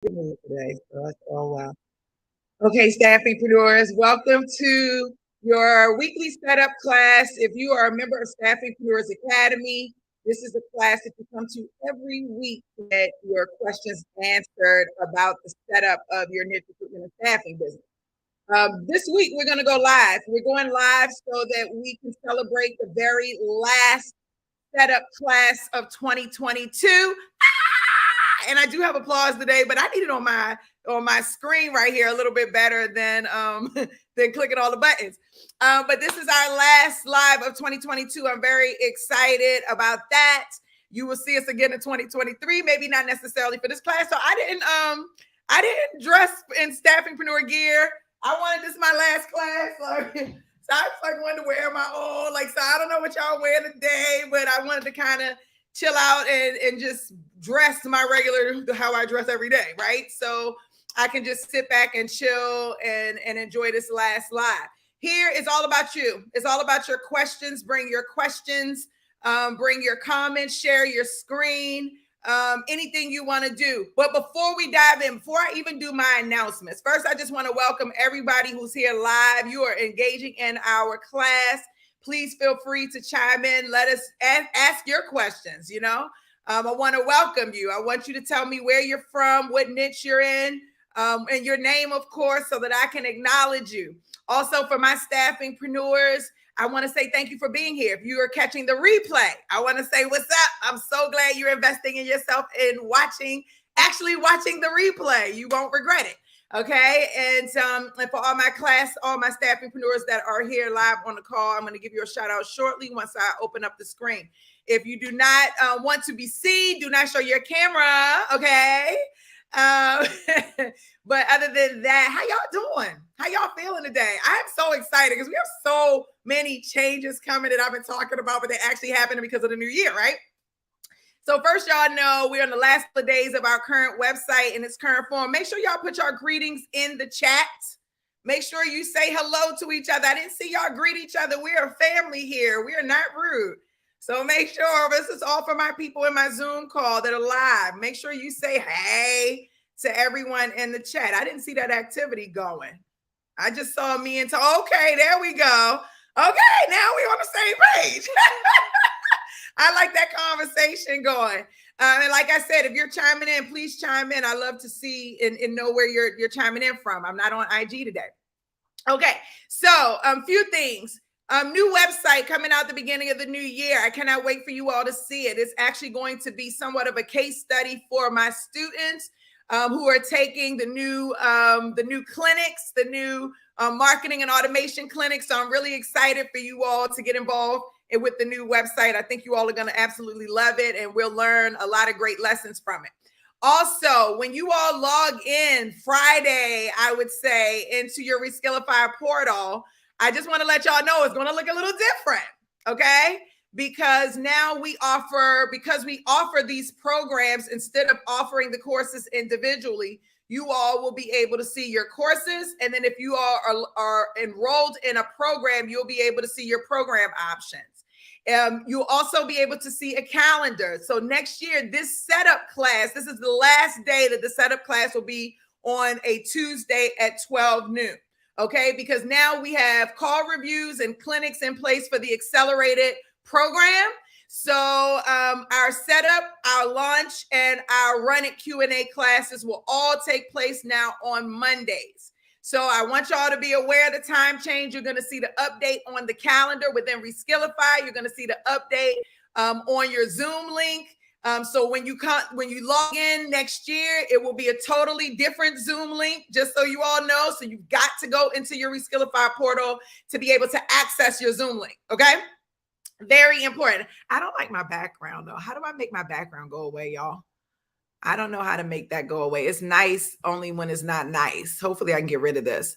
Today. So that's all wow. Okay, staffingpreneurs, welcome to your weekly setup class. If you are a member of Staffingpreneurs Academy, this is a class that you come to every week to get your questions answered about the setup of your niche recruitment and staffing business. This week, we're going to go live. We're going live so that we can celebrate the very last setup class of 2022. And I do have applause today, but I need it on my screen right here a little bit better than than clicking all the buttons. But this is our last live of 2022. I'm very excited about that. You will see us again in 2023, maybe not necessarily for this class. So I didn't dress in staffingpreneur gear. I wanted this my last class. So I just wanted to wear my own. So I don't know what y'all wear today, but I wanted to kind of chill out and just dress my regular, how I dress every day, right? So I can just sit back and chill and enjoy this last live. Here is all about you. It's all about your questions. Bring your questions, bring your comments, share your screen, anything you want to do. But before we dive in, before I even do my announcements, first, I just want to welcome everybody who's here live. You are engaging in our class. Please feel free to chime in. Let us ask your questions. I want to welcome you. I want you to tell me where you're from, what niche you're in, and your name, of course, so that I can acknowledge you. Also, for my staffingpreneurs, I want to say thank you for being here. If you are catching the replay, I want to say what's up. I'm so glad you're investing in yourself and actually watching the replay. You won't regret it. Okay. And for all my staffingpreneurs that are here live on the call, I'm going to give you a shout out shortly once I open up the screen. If you do not want to be seen, do not show your camera. Okay. But other than that, how y'all doing? How y'all feeling today? I'm so excited because we have so many changes coming that I've been talking about, but they actually happening because of the new year, right? So first, y'all know we're in the last couple of days of our current website in its current form. Make sure y'all put your greetings in the chat. Make sure you say hello to each other. I didn't see y'all greet each other. We are a family here. We are not rude. So make sure, this is all for my people in my Zoom call that are live. Make sure you say hey to everyone in the chat. I didn't see that activity going. I just saw me and okay, there we go. Okay, now we're on the same page. I like that conversation going. And like I said, if you're chiming in, please chime in. I love to see and know where you're chiming in from. I'm not on IG today. Okay, so few things. New website coming out the beginning of the new year. I cannot wait for you all to see it. It's actually going to be somewhat of a case study for my students who are taking the new clinics, the new marketing and automation clinics. So I'm really excited for you all to get involved with the new website. I think you all are going to absolutely love it, and we'll learn a lot of great lessons from it. Also, when you all log in Friday, I would say, into your Reskillify portal, I just want to let y'all know it's going to look a little different, okay? Because now we offer these programs, instead of offering the courses individually, you all will be able to see your courses. And then if you all are enrolled in a program, you'll be able to see your program options. You'll also be able to see a calendar. So next year, this setup class, this is the last day that the setup class will be on a Tuesday at 12 noon. Okay, because now we have call reviews and clinics in place for the accelerated program. So our setup, our launch, and our run it Q&A classes will all take place now on Mondays. So I want y'all to be aware of the time change. You're going to see the update on the calendar within Reskillify. You're going to see the update on your Zoom link. So when you log in next year, it will be a totally different Zoom link, just so you all know. So you've got to go into your Reskillify portal to be able to access your Zoom link. Okay. Very important. I don't like my background though. How do I make my background go away, y'all? I don't know how to make that go away. It's nice only when it's not nice. Hopefully I can get rid of this.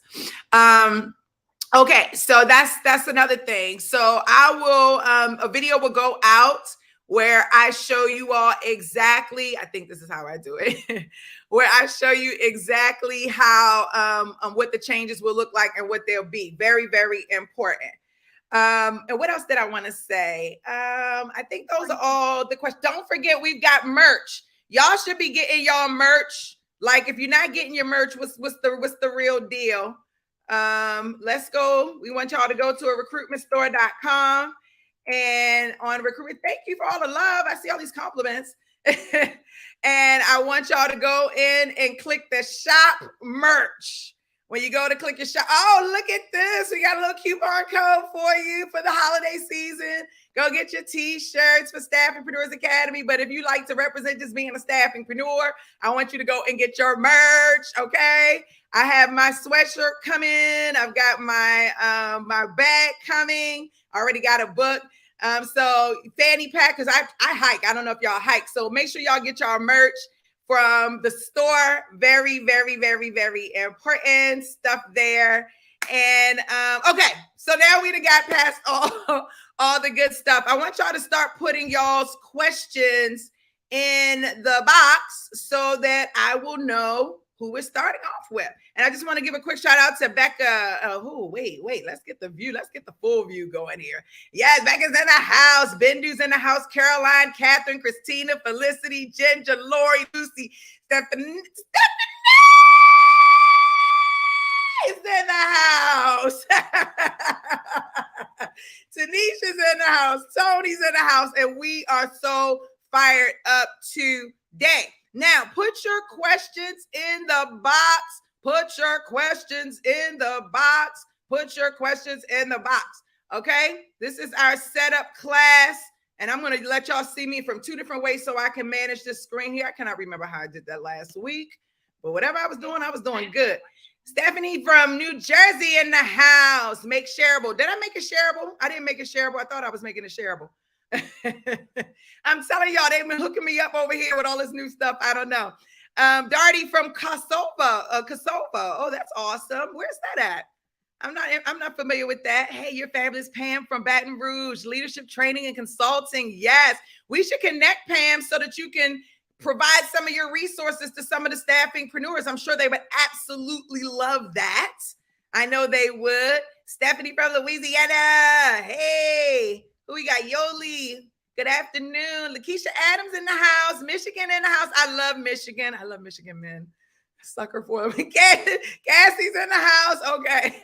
Okay. So that's another thing. So a video will go out where I show you all exactly, I think this is how I do it, where I show you exactly how, what the changes will look like and what they'll be. Very, very important. And what else did I want to say? I think those are all the questions. Don't forget, we've got merch. Y'all should be getting y'all merch Like, if you're not getting your merch, what's the real deal? Let's go. We want y'all to go to recruitmentstore.com, and on recruitment, thank you for all the love. I see all these compliments. And I want y'all to go in and click the shop merch. When you go to click your shop, oh, look at this. We got a little coupon code for you for the holiday season. Go get your t-shirts for Staffingpreneurs Academy. But if you like to represent just being a staffingpreneur, I want you to go and get your merch, okay? I have my sweatshirt coming. I've got my my bag coming. I already got a book. So fanny pack, because I hike. I don't know if y'all hike. So make sure y'all get y'all merch from the store. Very, very, very, very important stuff there. And okay, so now we done got past all the good stuff. I want y'all to start putting y'all's questions in the box so that I will know who we're starting off with. And I just want to give a quick shout out to Becca. Wait, let's get the view. Let's get the full view going here. Yes, Becca's in the house. Bendu's in the house. Caroline, Catherine, Christina, Felicity, Ginger, Lori, Lucy, Stephanie is in the house. Tanisha's in the house. Tony's in the house. And we are so fired up today. Now, put your questions in the box. Put your questions in the box. Put your questions in the box. Okay? This is our setup class. And I'm going to let y'all see me from two different ways so I can manage this screen here. I cannot remember how I did that last week. But whatever I was doing good. Stephanie from New Jersey in the house. Make shareable. Did I make it shareable? I didn't make it shareable. I thought I was making it shareable. I'm telling y'all, they've been hooking me up over here with all this new stuff. I don't know. Darty from Kosovo. Oh, that's awesome. Where's that at? I'm not familiar with that. Hey, you're fabulous. Pam from Baton Rouge, leadership training and consulting. Yes, we should connect, Pam, so that you can provide some of your resources to some of the staffingpreneurs. I'm sure they would absolutely love that. I know they would. Stephanie from Louisiana. Hey. Who we got? Yoli. Good afternoon. Lakeisha Adams in the house. Michigan in the house. I love Michigan. I love Michigan men. Sucker for them. Cassie's in the house. Okay.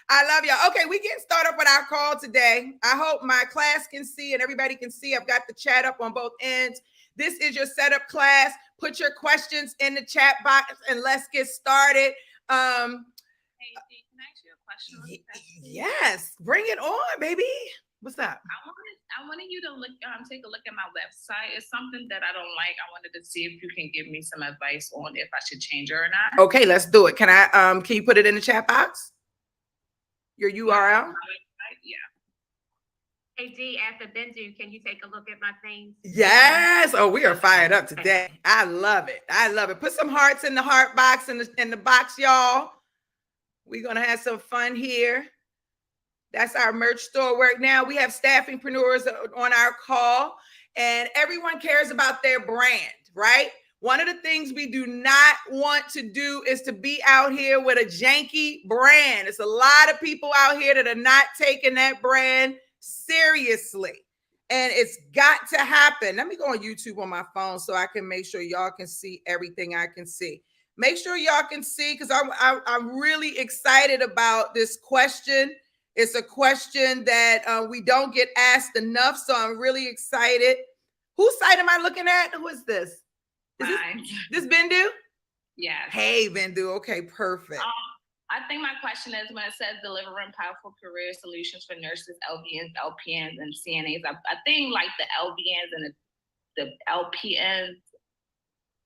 I love y'all. Okay, we getting started with our call today. I hope my class can see and everybody can see. I've got the chat up on both ends. This is your setup class. Put your questions in the chat box and let's get started. Hey, can I ask you a question? Yes, bring it on, baby. What's up? I wanted you to take a look at my website. It's something that I don't like. I wanted to see if you can give me some advice on if I should change it or not. Okay, let's do it. Can you put it in the chat box? Your URL? Yeah. Hey, D, after Bendu, can you take a look at my things? Yes. Oh, we are fired up today. I love it. I love it. Put some hearts in the heart box in the box, y'all. We're going to have some fun here. That's our merch store work. Now we have staffingpreneurs on our call, and everyone cares about their brand, right? One of the things we do not want to do is to be out here with a janky brand. There's a lot of people out here that are not taking that brand seriously, and it's got to happen. Let me go on YouTube on my phone so I can make sure y'all can see everything I can see. Make sure y'all can see, because I'm really excited about this question. It's a question that we don't get asked enough, so I'm really excited. Whose site am I looking at? Who is this? Is this Bendu? Yes. Hey, Bendu. Okay, perfect. I think my question is, when it says delivering powerful career solutions for nurses, LVNs, LPNs, and CNAs, I think like the LVNs and the LPNs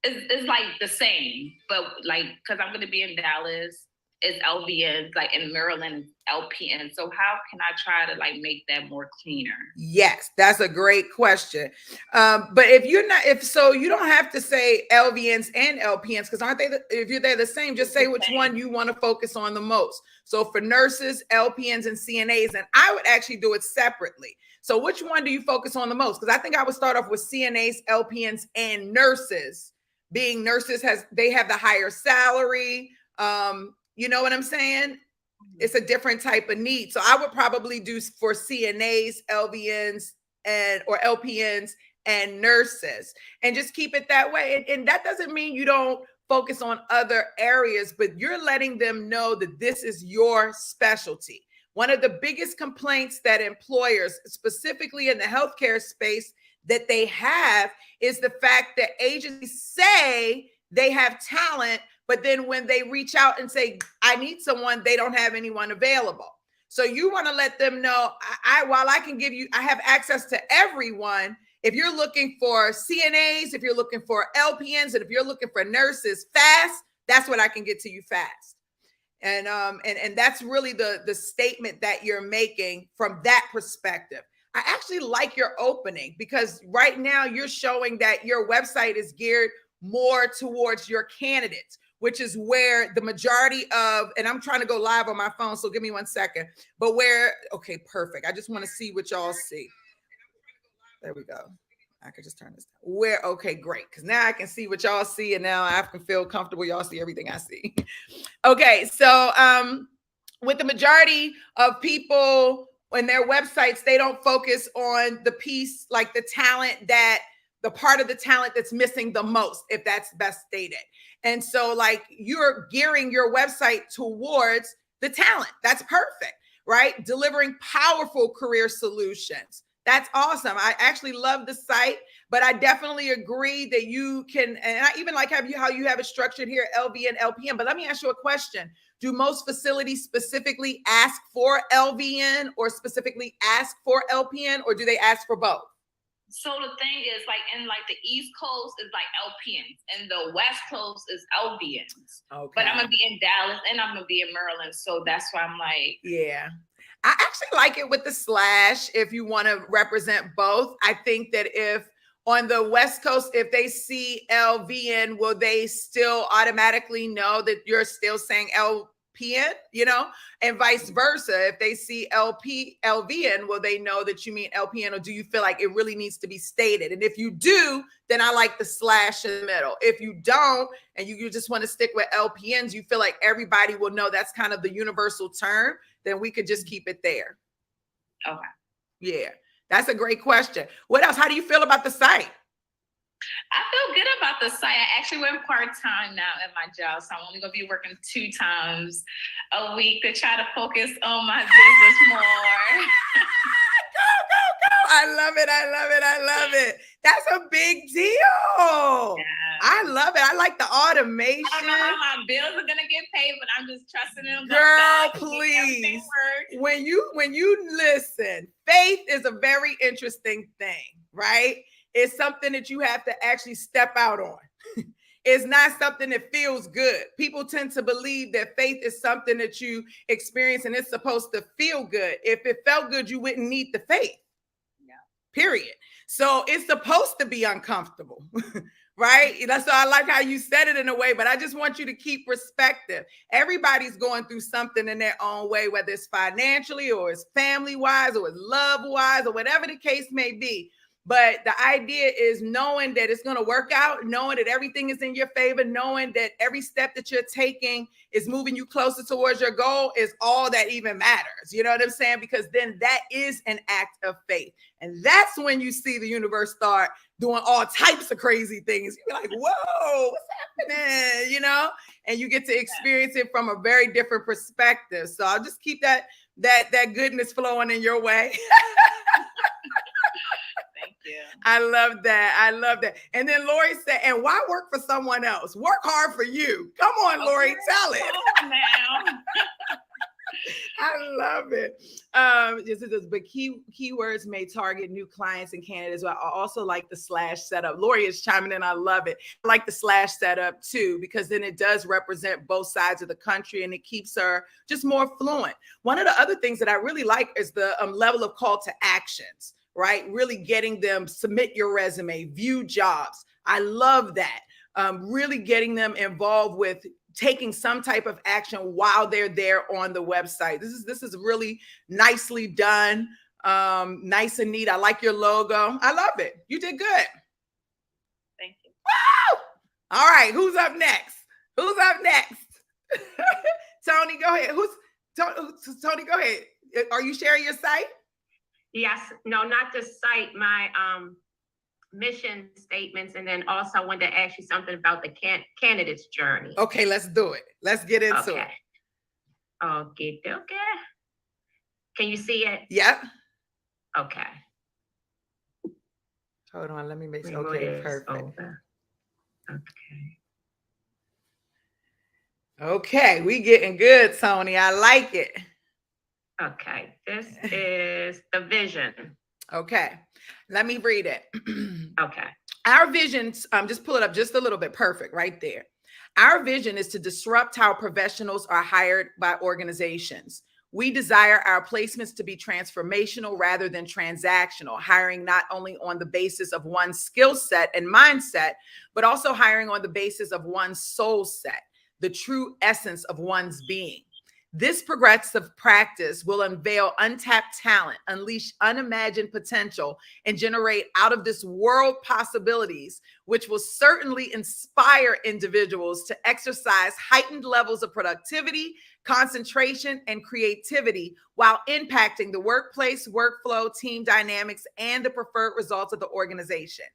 is like the same, but like, because I'm going to be in Dallas, it's LVNs, like in Maryland, LPN. So how can I try to like make that more cleaner? Yes, that's a great question. But if you don't have to say LVNs and LPNs, because if they're the same, just say which one you want to focus on the most. So for nurses, LPNs, and CNAs, and I would actually do it separately. So which one do you focus on the most? Because I think I would start off with CNAs, LPNs, and nurses. Being nurses they have the higher salary. You know what I'm saying? It's a different type of need. So I would probably do for CNAs, LVNs, or LPNs and nurses, and just keep it that way. And that doesn't mean you don't focus on other areas, but you're letting them know that this is your specialty. One of the biggest complaints that employers, specifically in the healthcare space, that they have is the fact that agencies say they have talent, but then when they reach out and say, I need someone, they don't have anyone available. So you want to let them know, while I can give you, I have access to everyone. If you're looking for CNAs, if you're looking for LPNs, and if you're looking for nurses fast, that's what I can get to you fast. And that's really the statement that you're making from that perspective. I actually like your opening, because right now you're showing that your website is geared more towards your candidates, which is where the majority of, and I'm trying to go live on my phone, so give me 1 second, but okay, perfect. I just want to see what y'all see. There we go. I could just turn this down. Okay, great. Because now I can see what y'all see, and now I can feel comfortable. Y'all see everything I see. Okay, so with the majority of people on their websites, they don't focus on the piece, like the part of the talent that's missing the most, if that's best stated. And so like you're gearing your website towards the talent. That's perfect, right? Delivering powerful career solutions. That's awesome. I actually love the site, but I definitely agree that you can, and I even like how you have it structured here, LVN, LPN. But let me ask you a question. Do most facilities specifically ask for LVN or specifically ask for LPN, or do they ask for both? So the thing is, like in like the East Coast is like LPNs, and the West Coast is LVNs. Okay. But I'm gonna be in Dallas and I'm gonna be in Maryland, so that's why I'm like, yeah. I actually like it with the slash if you want to represent both. I think that if on the West Coast, if they see LVN, will they still automatically know that you're still saying LPN, and vice versa? If they see LVN, will they know that you mean LPN, or do you feel like it really needs to be stated? And if you do, then I like the slash in the middle. If you don't, and you just want to stick with LPNs, you feel like everybody will know that's kind of the universal term, then we could just keep it there. Okay. Yeah, that's a great question. What else? How do you feel about the site? I feel good about the site. I actually went part-time now at my job, so I'm only going to be working 2 times a week to try to focus on my business more. Go. I love it. I love it. That's a big deal. Yeah. I love it. I like the automation. I don't know how my bills are going to get paid, but I'm just trusting them. Girl, please. When you listen, faith is a very interesting thing, right? It's something that you have to actually step out on. It's not something that feels good. People tend to believe that faith is something that you experience and it's supposed to feel good. If it felt good, you wouldn't need the faith. Yeah. Period. So it's supposed to be uncomfortable, right? So I like how you said it in a way, but I just want you to keep perspective. Everybody's going through something in their own way, whether it's financially or it's family-wise or it's love-wise or whatever the case may be. But the idea is knowing that it's going to work out, knowing that everything is in your favor, knowing that every step that you're taking is moving you closer towards your goal is all that even matters. You know what I'm saying? Because then that is an act of faith. And that's when you see the universe start doing all types of crazy things. You're like, whoa, what's happening? And you get to experience it from a very different perspective. So I'll just keep that goodness flowing in your way. Yeah. I love that. And then Lori said, and why work for someone else? Work hard for you. Come on, Lori, tell it. Now. I love it. But keywords may target new clients and candidates. I also like the slash setup. Lori is chiming in. I love it. I like the slash setup too, because then it does represent both sides of the country and it keeps her just more fluent. One of the other things that I really like is the level of call to actions. Right? Really getting them submit your resume, view jobs. I love that. Really getting them involved with taking some type of action while they're there on the website. This is really nicely done. Nice and neat. I like your logo. I love it. You did good. Thank you. Woo! All right. Who's up next? Tony, go ahead. Tony, go ahead. Are you sharing your site? Yes, no, not the site. My mission statements, and then also I wanted to ask you something about the candidate's journey. Okay, let's do it. Let's get into it. Okay. Can you see it? Yep. Okay. Hold on, let me make sure. Okay, perfect. Over. Okay. Okay, we getting good, Tony. I like it. Okay, this is the vision. Okay, let me read it. Okay. Our vision, just pull it up just a little bit. Perfect, right there. Our vision is to disrupt how professionals are hired by organizations. We desire our placements to be transformational rather than transactional, hiring not only on the basis of one's skill set and mindset, but also hiring on the basis of one's soul set, the true essence of one's being. This progressive practice will unveil untapped talent, unleash unimagined potential, and generate out of this world possibilities, which will certainly inspire individuals to exercise heightened levels of productivity, concentration, and creativity while impacting the workplace, workflow, team dynamics, and the preferred results of the organization.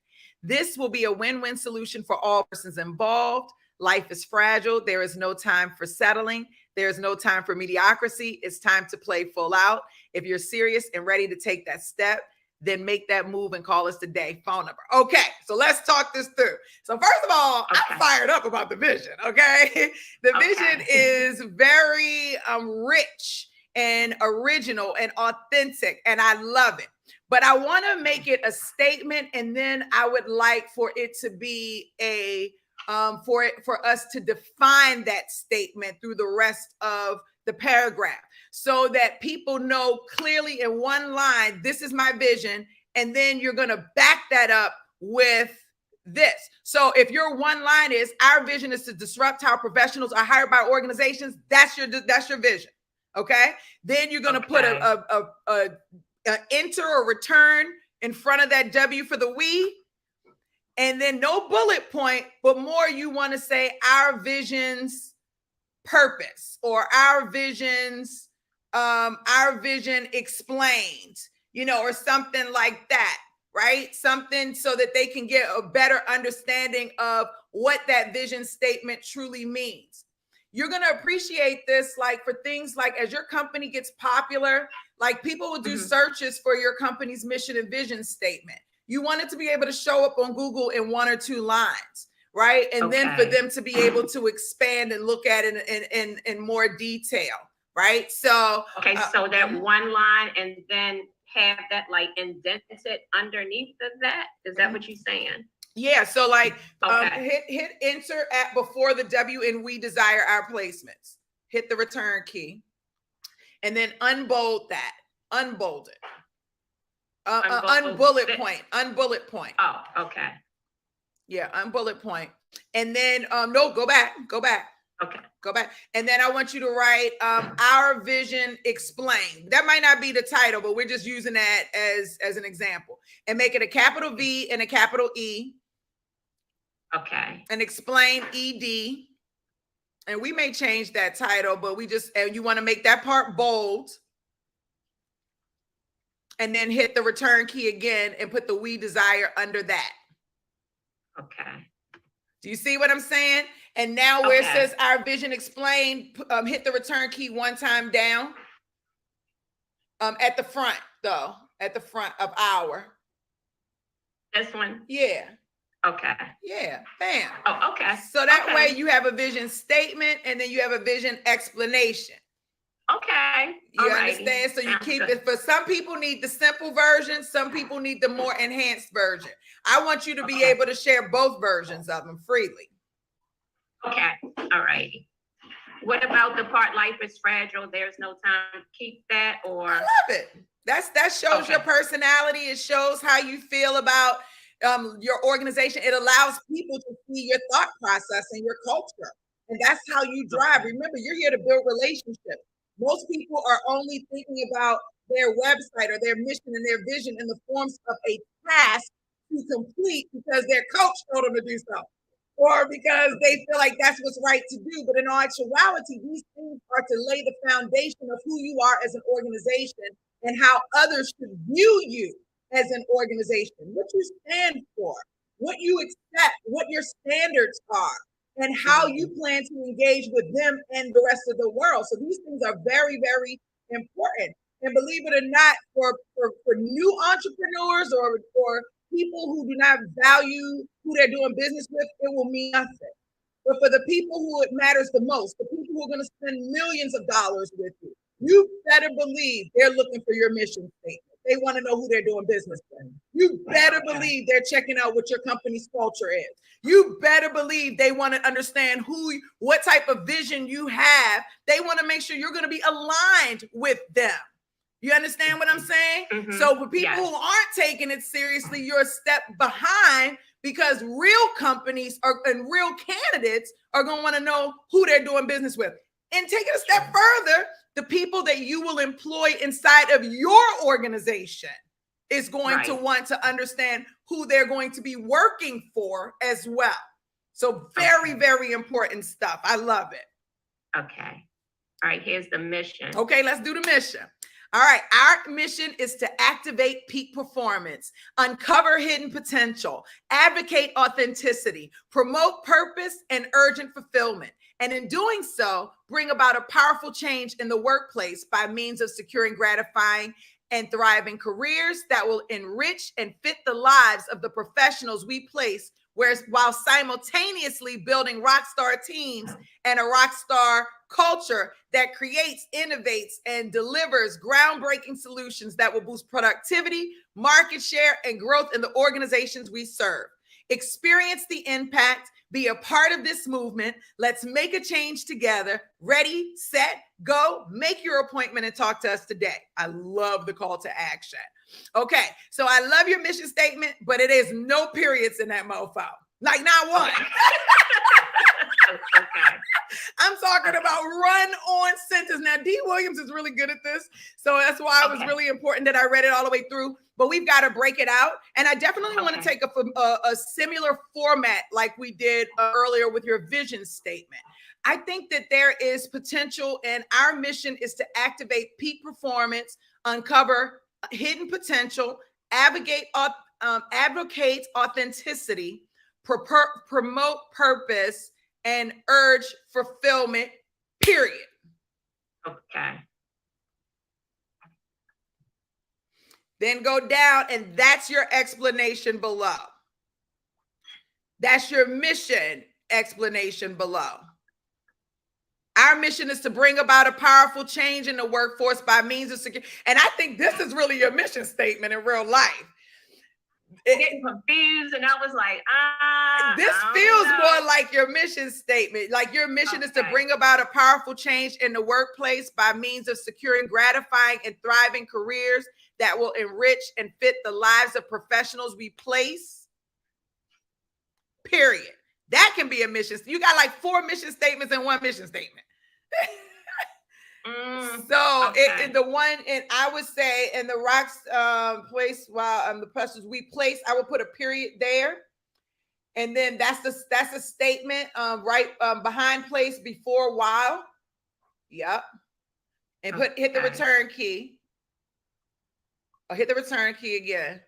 This will be a win-win solution for all persons involved. Life is fragile. There is no time for settling. There is no time for mediocrity. It's time to play full out. If you're serious and ready to take that step, then make that move and call us today. Phone number. Okay, so let's talk this through. So first of all, I'm fired up about the vision, okay? The vision is very rich and original and authentic, and I love it. But I want to make it a statement, and then I would like for it to be a for us to define that statement through the rest of the paragraph so that people know clearly in one line, this is my vision. And then you're going to back that up with this. So if your one line is, our vision is to disrupt how professionals are hired by organizations, that's your vision. Okay. Then you're going to put a enter or return in front of that W for the we. And then no bullet point, but more you want to say our vision's purpose or our vision explained, or something like that, right? Something so that they can get a better understanding of what that vision statement truly means. You're going to appreciate this, like for things like as your company gets popular, like people will do searches for your company's mission and vision statement. You want it to be able to show up on Google in 1 or 2 lines, right? And then for them to be able to expand and look at it in more detail, right? So so that one line and then have that like indented underneath of that. Is that what you're saying? Yeah. So like hit enter at before the W and we desire our placements. Hit the return key, and then unbold that. Unbold it. Unbullet point. Oh, okay. Yeah, unbullet point. And then no, go back. Okay. Go back. And then I want you to write our vision explained. That might not be the title, but we're just using that as an example. And make it a capital V and a capital E. Okay. And explain ED. And we may change that title, but and you want to make that part bold. And then hit the return key again and put the we desire under that. Okay. Do you see what I'm saying? And now where it says our vision explained, hit the return key 1 time down. At the front though, at the front of our. This one? Yeah. Okay. Yeah, bam. Oh, okay. So that way you have a vision statement and then you have a vision explanation. Okay. You understand? So you keep it. For some people need the simple version. Some people need the more enhanced version. I want you to be able to share both versions of them freely. Okay. All right. What about the part life is fragile? There's no time to keep that, or I love it. That shows your personality. It shows how you feel about your organization. It allows people to see your thought process and your culture. And that's how you drive. Remember, you're here to build relationships. Most people are only thinking about their website or their mission and their vision in the forms of a task to complete because their coach told them to do so, or because they feel like that's what's right to do. But in all actuality, these things are to lay the foundation of who you are as an organization and how others should view you as an organization, what you stand for, what you expect, what your standards are, and how you plan to engage with them and the rest of the world. So these things are very, very important. And believe it or not, for new entrepreneurs or people who do not value who they're doing business with, it will mean nothing. But for the people who it matters the most, the people who are going to spend millions of dollars with you, you better believe they're looking for your mission statement. They want to know who they're doing business with. You better believe they're checking out what your company's culture is. You better believe they want to understand what type of vision you have. They want to make sure you're going to be aligned with them. You understand what I'm saying? Mm-hmm. So for people who aren't taking it seriously, you're a step behind, because real companies and real candidates are going to want to know who they're doing business with. And take it a step further, the people that you will employ inside of your organization is going to want to understand who they're going to be working for as well. So very, very important stuff. I love it. Okay. All right, here's the mission. Okay, let's do the mission. All right, our mission is to activate peak performance, uncover hidden potential, advocate authenticity, promote purpose and urgent fulfillment. And in doing so, bring about a powerful change in the workplace by means of securing gratifying and thriving careers that will enrich and fit the lives of the professionals we place, while simultaneously building rock star teams and a rock star culture that creates, innovates, and delivers groundbreaking solutions that will boost productivity, market share, and growth in the organizations we serve. Experience the impact, be a part of this movement. Let's make a change together. Ready, set, go. Make your appointment and talk to us today. I love the call to action. Okay, so I love your mission statement, but it is no periods in that mofo. Like not one. Okay. I'm talking about run-on sentence. Now, D. Williams is really good at this, so that's why it was really important that I read it all the way through. But we've got to break it out, and I definitely want to take a similar format like we did earlier with your vision statement. I think that there is potential, and our mission is to activate peak performance, uncover hidden potential, advocate authenticity, promote purpose, and urge fulfillment, period. Okay. Then go down, and that's your explanation below. That's your mission explanation below. Our mission is to bring about a powerful change in the workforce by means of security. And I think this is really your mission statement in real life. Getting confused, and I was like, this feels more like your mission statement. Like your mission is to bring about a powerful change in the workplace by means of securing gratifying and thriving careers that will enrich and fit the lives of professionals we place. Period. That can be a mission. You got like 4 mission statements and 1 mission statement. The one, and I would say in the rocks place, while the questions we place, I would put a period there, and then that's a statement right behind place before while. Yep, and hit the return key. Or hit the return key again.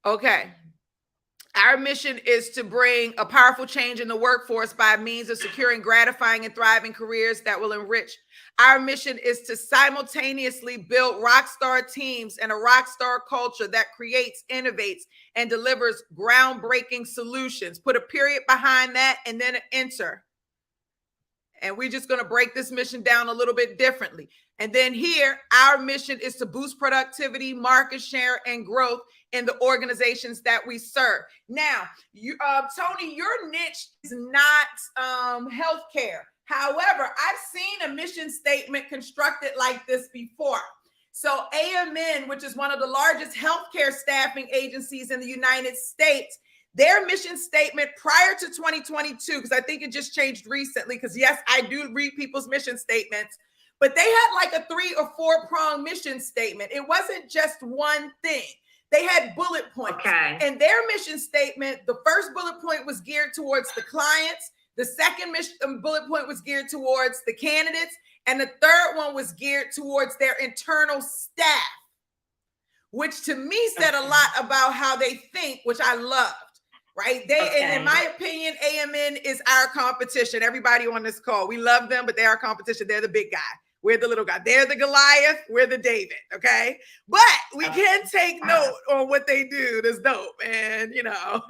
Okay. Our mission is to bring a powerful change in the workforce by means of securing gratifying and thriving careers that will enrich. Our mission is to simultaneously build rock star teams and a rock star culture that creates, innovates, and delivers groundbreaking solutions. Put a period behind that and then an enter. And we're just going to break this mission down a little bit differently. And then here, our mission is to boost productivity, market share, and growth in the organizations that we serve. Now, Tony, your niche is not healthcare. However, I've seen a mission statement constructed like this before. So AMN, which is one of the largest healthcare staffing agencies in the United States, their mission statement prior to 2022, because I think it just changed recently, because yes, I do read people's mission statements, but they had like a 3 or 4 prong mission statement. It wasn't just one thing. They had bullet points. Okay. And their mission statement, the first bullet point was geared towards the clients. The second bullet point was geared towards the candidates. And the third one was geared towards their internal staff. which to me said a lot about how they think, which I loved. Right. And in my opinion, AMN is our competition. Everybody on this call, we love them, but they're our competition. They're the big guy. We're the little guy. They're the Goliath. We're the David. Okay. But we can take note on what they do. That's dope. And, I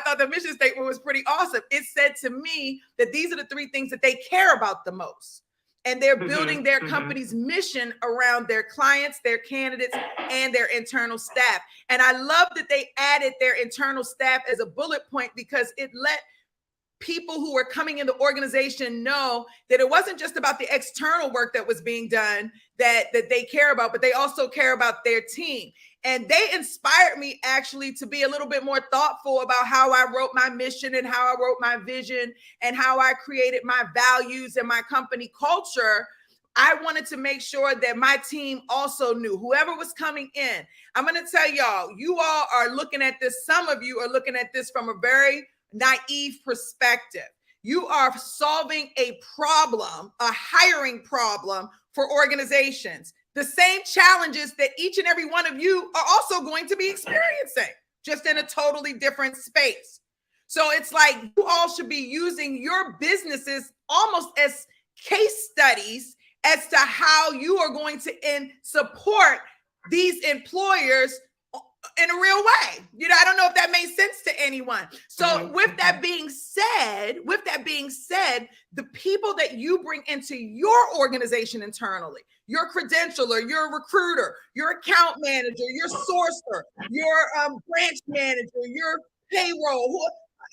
thought the mission statement was pretty awesome. It said to me that these are the 3 things that they care about the most. And they're building their company's mission around their clients, their candidates, and their internal staff. And I love that they added their internal staff as a bullet point, because it let people who were coming in the organization know that it wasn't just about the external work that was being done that they care about, but they also care about their team. And they inspired me actually to be a little bit more thoughtful about how I wrote my mission and how I wrote my vision and how I created my values and my company culture. I wanted to make sure that my team also knew, whoever was coming in. I'm going to tell y'all, you all are looking at this. Some of you are looking at this from a very naive perspective. You are solving a problem, a hiring problem for organizations. The same challenges that each and every one of you are also going to be experiencing, just in a totally different space. So it's like you all should be using your businesses almost as case studies as to how you are going to support these employers in a real way. I don't know if that made sense to anyone. So with that being said, the people that you bring into your organization internally, your credentialer, your recruiter, your account manager, your sourcer, your branch manager, your payroll,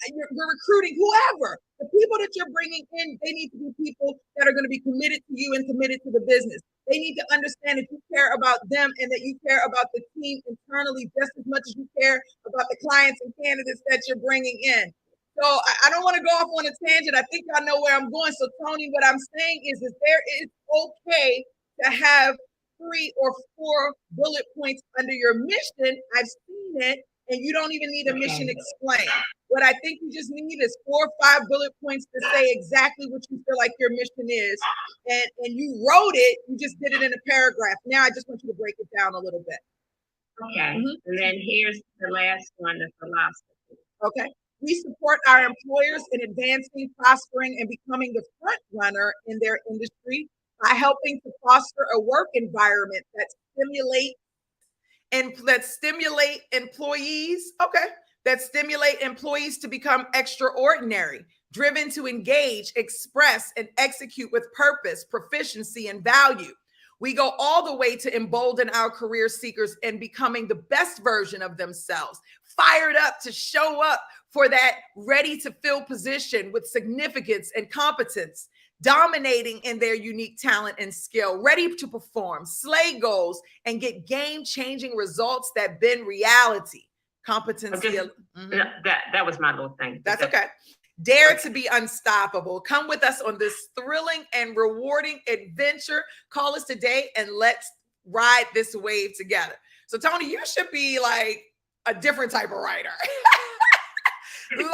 your recruiting, whoever, the people that you're bringing in, they need to be people that are going to be committed to you and committed to the business. They need to understand that you care about them and that you care about the team internally just as much as you care about the clients and candidates that you're bringing in. So I don't want to go off on a tangent. I think I know where I'm going. So Tony, what I'm saying is there is okay to have 3 or 4 bullet points under your mission. I've seen it, and you don't even need a mission explained. What I think you just need is 4 or 5 bullet points to say exactly what you feel like your mission is. And you wrote it, you just did it in a paragraph. Now I just want you to break it down a little bit. Okay. And then here's the last one, the philosophy. Okay. We support our employers in advancing, prospering, and becoming the front runner in their industry by helping to foster a work environment that stimulate employees to become extraordinary, driven to engage, express, and execute with purpose, proficiency, and value. We go all the way to embolden our career seekers in becoming the best version of themselves, fired up to show up for that ready to fill position with significance and competence, dominating in their unique talent and skill, ready to perform, slay goals, and get game-changing results that bend reality. Competency. That was my little thing. That's okay. Dare to be unstoppable. Come with us on this thrilling and rewarding adventure. Call us today and let's ride this wave together. So Tony, you should be like a different type of writer. You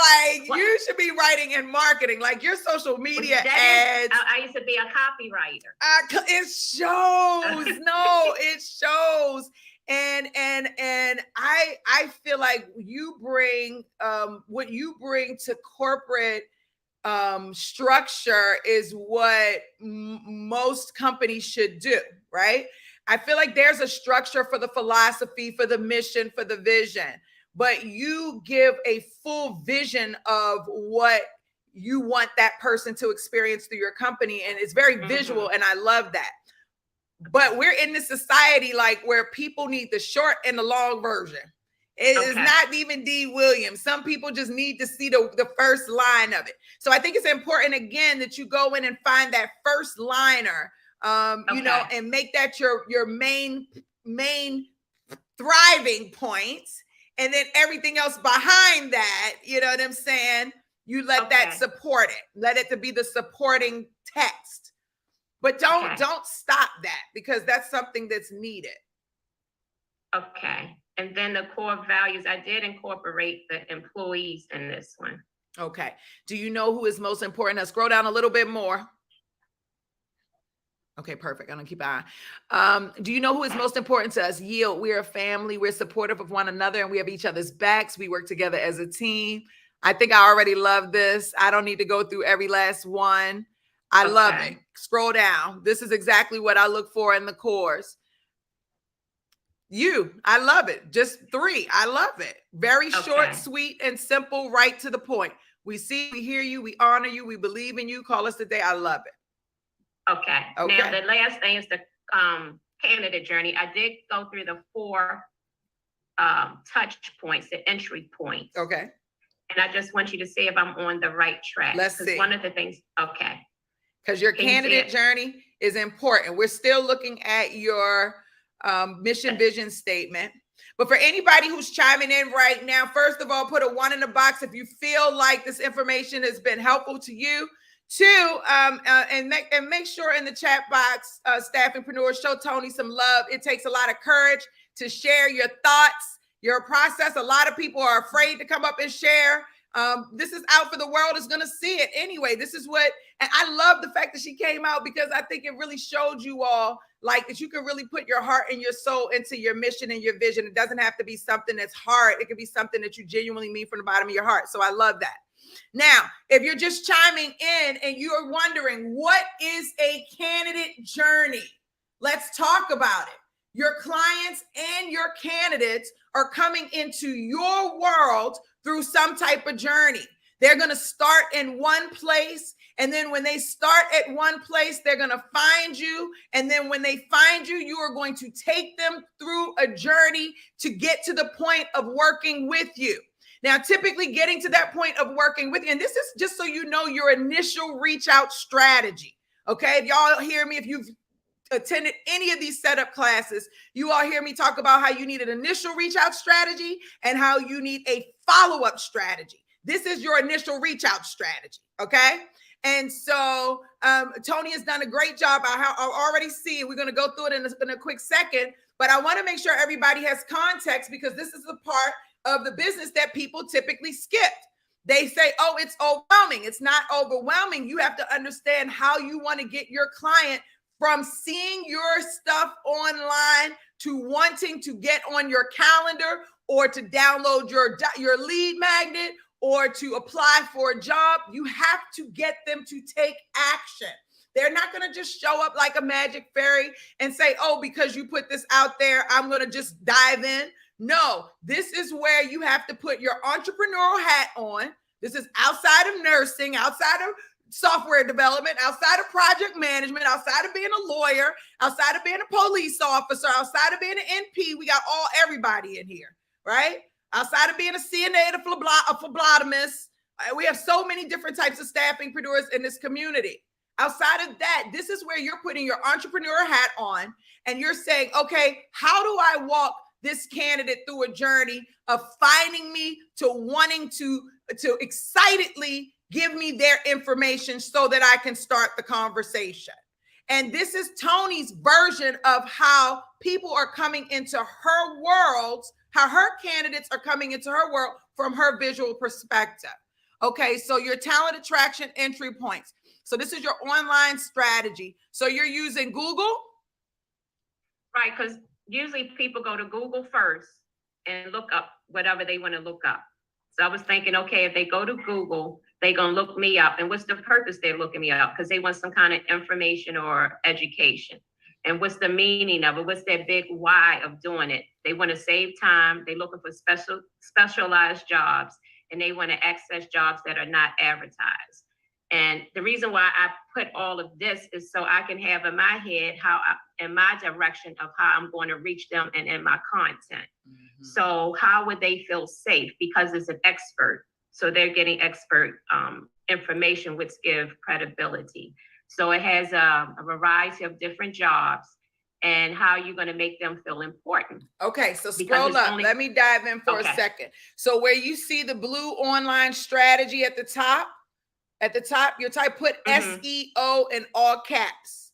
should be writing in marketing, like your social media ads. I used to be a copywriter. It shows. No, it shows. And I feel like you bring what you bring to corporate structure is what most companies should do, right? I feel like there's a structure for the philosophy, for the mission, for the vision, but you give a full vision of what you want that person to experience through your company. And it's very visual. And I love that. But we're in this society where people need the short and the long version. It is not even D. Williams. Some people just need to see the first line of it. So I think it's important, again, that you go in and find that first liner, and make that your main thriving points. And then everything else behind that, you know what I'm saying? You let that support it. Let it to be the supporting text. But don't stop that, because that's something that's needed. Okay. And then the core values, I did incorporate the employees in this one. Okay. Do you know who is most important? Now scroll down a little bit more. Okay, perfect. I'm gonna keep an eye. Do you know who is most important to us? Yield. We're a family. We're supportive of one another, and we have each other's backs. We work together as a team. I think I already love this. I don't need to go through every last one. I love it. Scroll down. This is exactly what I look for in the course. I love it. Just 3. I love it. Very short, sweet, and simple, right to the point. We see, we hear you, we honor you, we believe in you. Call us today. I love it. Okay. Now, the last thing is the candidate journey. I did go through the 4 touch points, the entry points. Okay. And I just want you to see if I'm on the right track. Let's see. One of the things, because your candidate journey is important. We're still looking at your mission vision statement. But for anybody who's chiming in right now, first of all, put a 1 in the box if you feel like this information has been helpful to you. 2, and make sure in the chat box, staffingpreneurs, show Tony some love. It takes a lot of courage to share your thoughts, your process. A lot of people are afraid to come up and share. This is out for the world is going to see it anyway. This is what, and I love the fact that she came out because I think it really showed you all like that you can really put your heart and your soul into your mission and your vision. It doesn't have to be something that's hard. It could be something that you genuinely mean from the bottom of your heart. So I love that. Now, if you're just chiming in and you're wondering, what is a candidate journey? Let's talk about it. Your clients and your candidates are coming into your world through some type of journey. They're going to start in one place. And then when they start at one place, they're going to find you. And then when they find you, you are going to take them through a journey to get to the point of working with you. Now, typically getting to that point of working with you, and this is just so you know your initial reach out strategy. Okay. If y'all hear me, if you've attended any of these setup classes, you all hear me talk about how you need an initial reach out strategy and how you need a follow-up strategy. This is your initial reach out strategy. Okay. And so Tony has done a great job. I already see it. We're going to go through it in a quick second, but I want to make sure everybody has context because this is the part of the business that people typically skip. They say, oh, it's overwhelming. It's not overwhelming. You have to understand how you want to get your client from seeing your stuff online to wanting to get on your calendar or to download your lead magnet or to apply for a job. You have to get them to take action. They're not going to just show up like a magic fairy and say, oh, because you put this out there, I'm going to just dive in. No, this is where you have to put your entrepreneurial hat on. This is outside of nursing, outside of software development, outside of project management, outside of being a lawyer, outside of being a police officer, outside of being an NP. We got everybody in here, right? Outside of being a CNA, a phlebotomist. We have so many different types of staffingpreneurs in this community. Outside of that, this is where you're putting your entrepreneur hat on and you're saying, okay, how do I walk this candidate through a journey of finding me to wanting to excitedly give me their information so that I can start the conversation. And this is Tony's version of how people are coming into her world, how her candidates are coming into her world from her visual perspective. Okay, so your talent attraction entry points. So this is your online strategy. So you're using Google? Right, because usually people go to Google first and look up whatever they want to look up. So I was thinking, okay, if they go to Google, they're going to look me up. And what's the purpose they're looking me up? Because they want some kind of information or education. And what's the meaning of it? What's their big why of doing it? They want to save time. They're looking for specialized jobs, and they want to access jobs that are not advertised. And the reason why I put all of this is so I can have in my head in my direction of how I'm going to reach them and in my content. Mm-hmm. So how would they feel safe? Because it's an expert. So they're getting expert information, which give credibility. So it has a variety of different jobs and how you're going to make them feel important. Okay, so scroll up. Let me dive in for a second. So where you see the blue online strategy at the top, you put SEO in all caps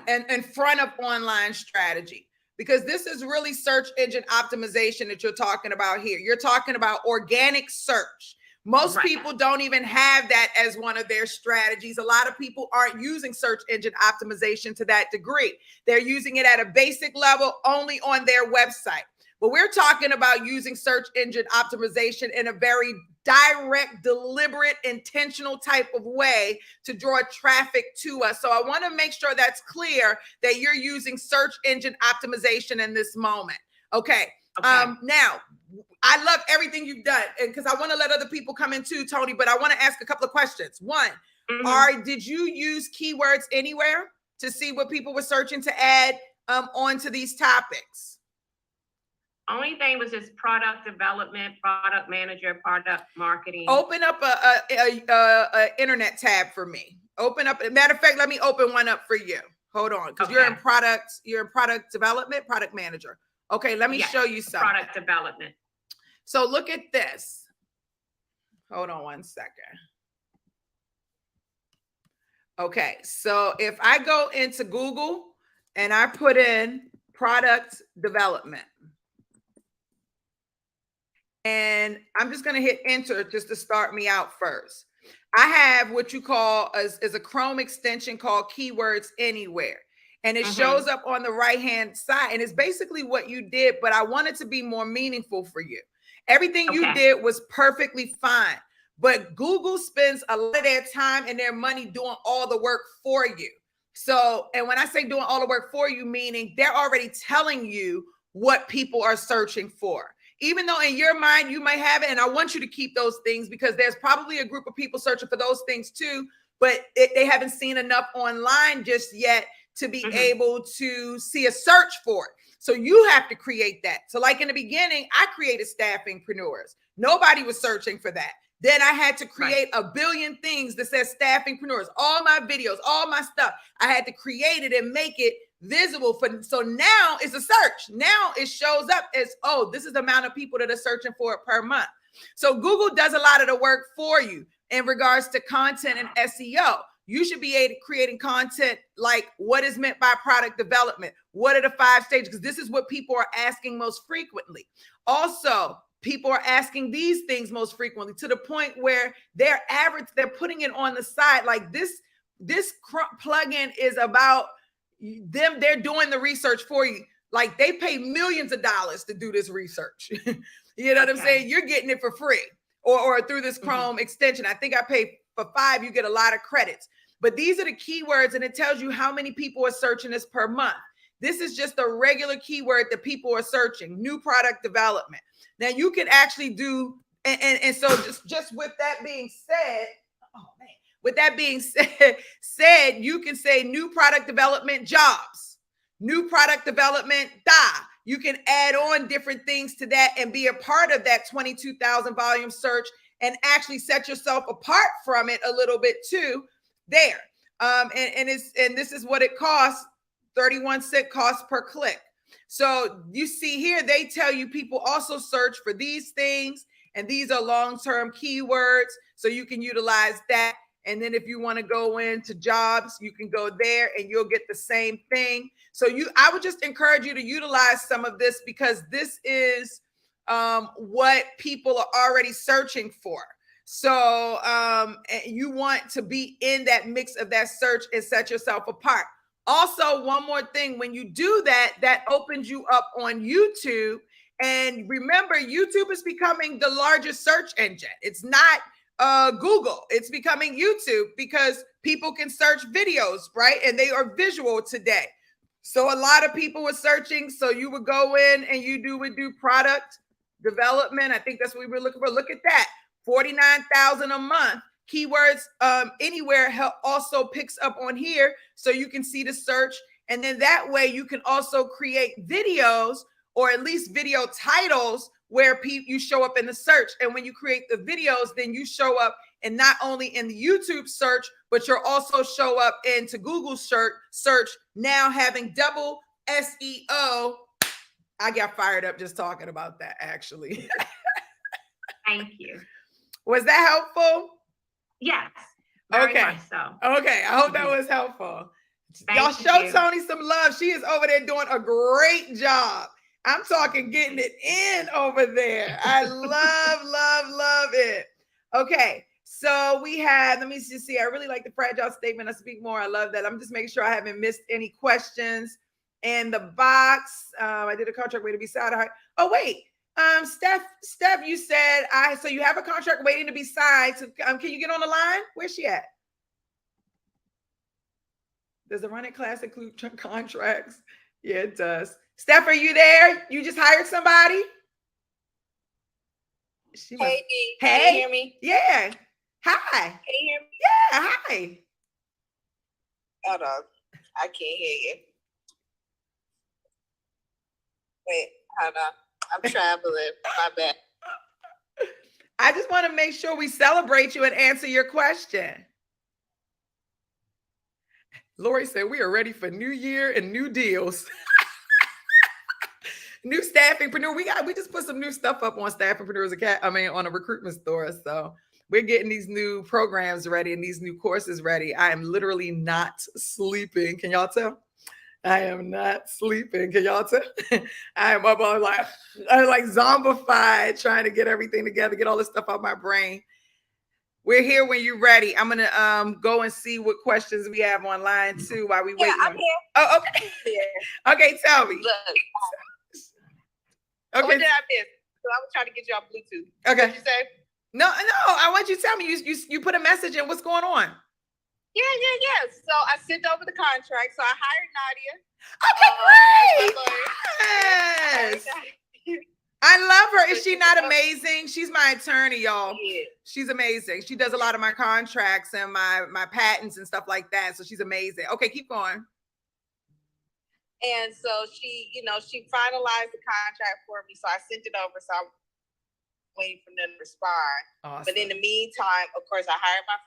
and in front of online strategy, because this is really search engine optimization that you're talking about here. You're talking about organic search. Most Right. people don't even have that as one of their strategies. A lot of people aren't using search engine optimization to that degree. They're using it at a basic level only on their website. But we're talking about using search engine optimization in a very direct, deliberate, intentional type of way to draw traffic to us. So I want to make sure that's clear that you're using search engine optimization in this moment. Okay. Now, I love everything you've done, and because I want to let other people come in too, Tony, but I want to ask a couple of questions. One, did you use keywords anywhere to see what people were searching to add onto these topics? Only thing was just product development, product manager, product marketing. Open up a internet tab for me. Open up. Matter of fact, let me open one up for you. Hold on, because you're in product development, product manager. Okay, let me show you something. Product development. So look at this. Hold on one second. Okay, so if I go into Google and I put in product development, and I'm just going to hit enter just to start me out first. I have what you call is a Chrome extension called Keywords Anywhere. And it shows up on the right-hand side. And it's basically what you did, but I want it to be more meaningful for you. Everything you did was perfectly fine. But Google spends a lot of their time and their money doing all the work for you. So, and when I say doing all the work for you, meaning they're already telling you what people are searching for. Even though in your mind you might have it, and I want you to keep those things because there's probably a group of people searching for those things too, but they haven't seen enough online just yet to be able to see a search for it. So you have to create that. So like in the beginning, I created staffingpreneurs. Nobody was searching for that. Then I had to create a billion things that says staffingpreneurs, all my videos, all my stuff. I had to create it and make it visible for. So now it's a search. Now it shows up as, oh, this is the amount of people that are searching for it per month. So Google does a lot of the work for you in regards to content and SEO. You should be creating content like what is meant by product development. What are the 5 stages? Because this is what people are asking most frequently. Also, people are asking these things most frequently to the point where they're putting it on the side. Like this plugin is about them. They're doing the research for you. Like they pay millions of dollars to do this research. You know what I'm saying? You're getting it for free or through this Chrome extension. I think I pay for 5, you get a lot of credits. But these are the keywords, and it tells you how many people are searching this per month. This is just a regular keyword that people are searching, new product development. Now you can actually do, and so just with that being said, you can say new product development jobs, new product development You can add on different things to that and be a part of that 22,000 volume search and actually set yourself apart from it a little bit too there. And this is what it costs, 31-cent cost per click. So you see here, they tell you people also search for these things, and these are long-term keywords. So you can utilize that. And then if you want to go into jobs, you can go there and you'll get the same thing. So I would just encourage you to utilize some of this because this is what people are already searching for. So you want to be in that mix of that search and set yourself apart. Also, one more thing, when you do that, that opens you up on YouTube. And remember, YouTube is becoming the largest search engine. It's not Google. It's becoming YouTube because people can search videos, right? And they are visual today. So a lot of people were searching. So you would go in and you would do product development. I think that's what we were looking for. Look at that. 49,000 a month. Keywords Anywhere also picks up on here. So you can see the search. And then that way you can also create videos or at least video titles where you show up in the search. And when you create the videos, then you show up and not only in the YouTube search, but you'll also show up into Google search, now having double SEO. I got fired up just talking about that, actually. Thank you. Was that helpful? Yes. Very much so. Okay. I hope that was helpful. Y'all show Tony some love. She is over there doing a great job. I'm talking getting it in over there. I love it. Okay. So we had, let me just see. I really like the fragile statement. I speak more. I love that. I'm just making sure I haven't missed any questions in the box. I did a contract waiting to be signed. Oh, wait. Steph, you said so you have a contract waiting to be signed. So can you get on the line? Where's she at? Does the running class include contracts? Yeah, it does. Steph, are you there? You just hired somebody? Hey, hey, can you hear me? Yeah. Hi. Can you hear me? Yeah, hi. Hold on. I can't hear you. Wait, hold on. I'm traveling. My bad. I just want to make sure we celebrate you and answer your question. Lori said we are ready for new year and new deals. New staffingpreneur. We just put some new stuff up on Staffingpreneurs on a recruitment store. So we're getting these new programs ready and these new courses ready. I am literally not sleeping. Can y'all tell? I am not sleeping. Can y'all tell? I am up on I'm like zombified, trying to get everything together, get all this stuff out my brain. We're here when you're ready. I'm gonna go and see what questions we have online too while we wait. Yeah, I'm here. Oh, okay. Yeah. Okay, tell me. Look. Okay. What did I miss? So I was trying to get you on Bluetooth. Okay. What you say? No. I want you to tell me. You put a message in. What's going on? Yeah. So I sent over the contract. So I hired Nadia. Okay, great. Yes. I love her. Is she not amazing? She's my attorney, y'all. Yeah. She's amazing. She does a lot of my contracts and my patents and stuff like that. So she's amazing. Okay, keep going. And so she finalized the contract for me. So I sent it over. So I'm waiting for them to respond. Awesome. But in the meantime, of course, I hired my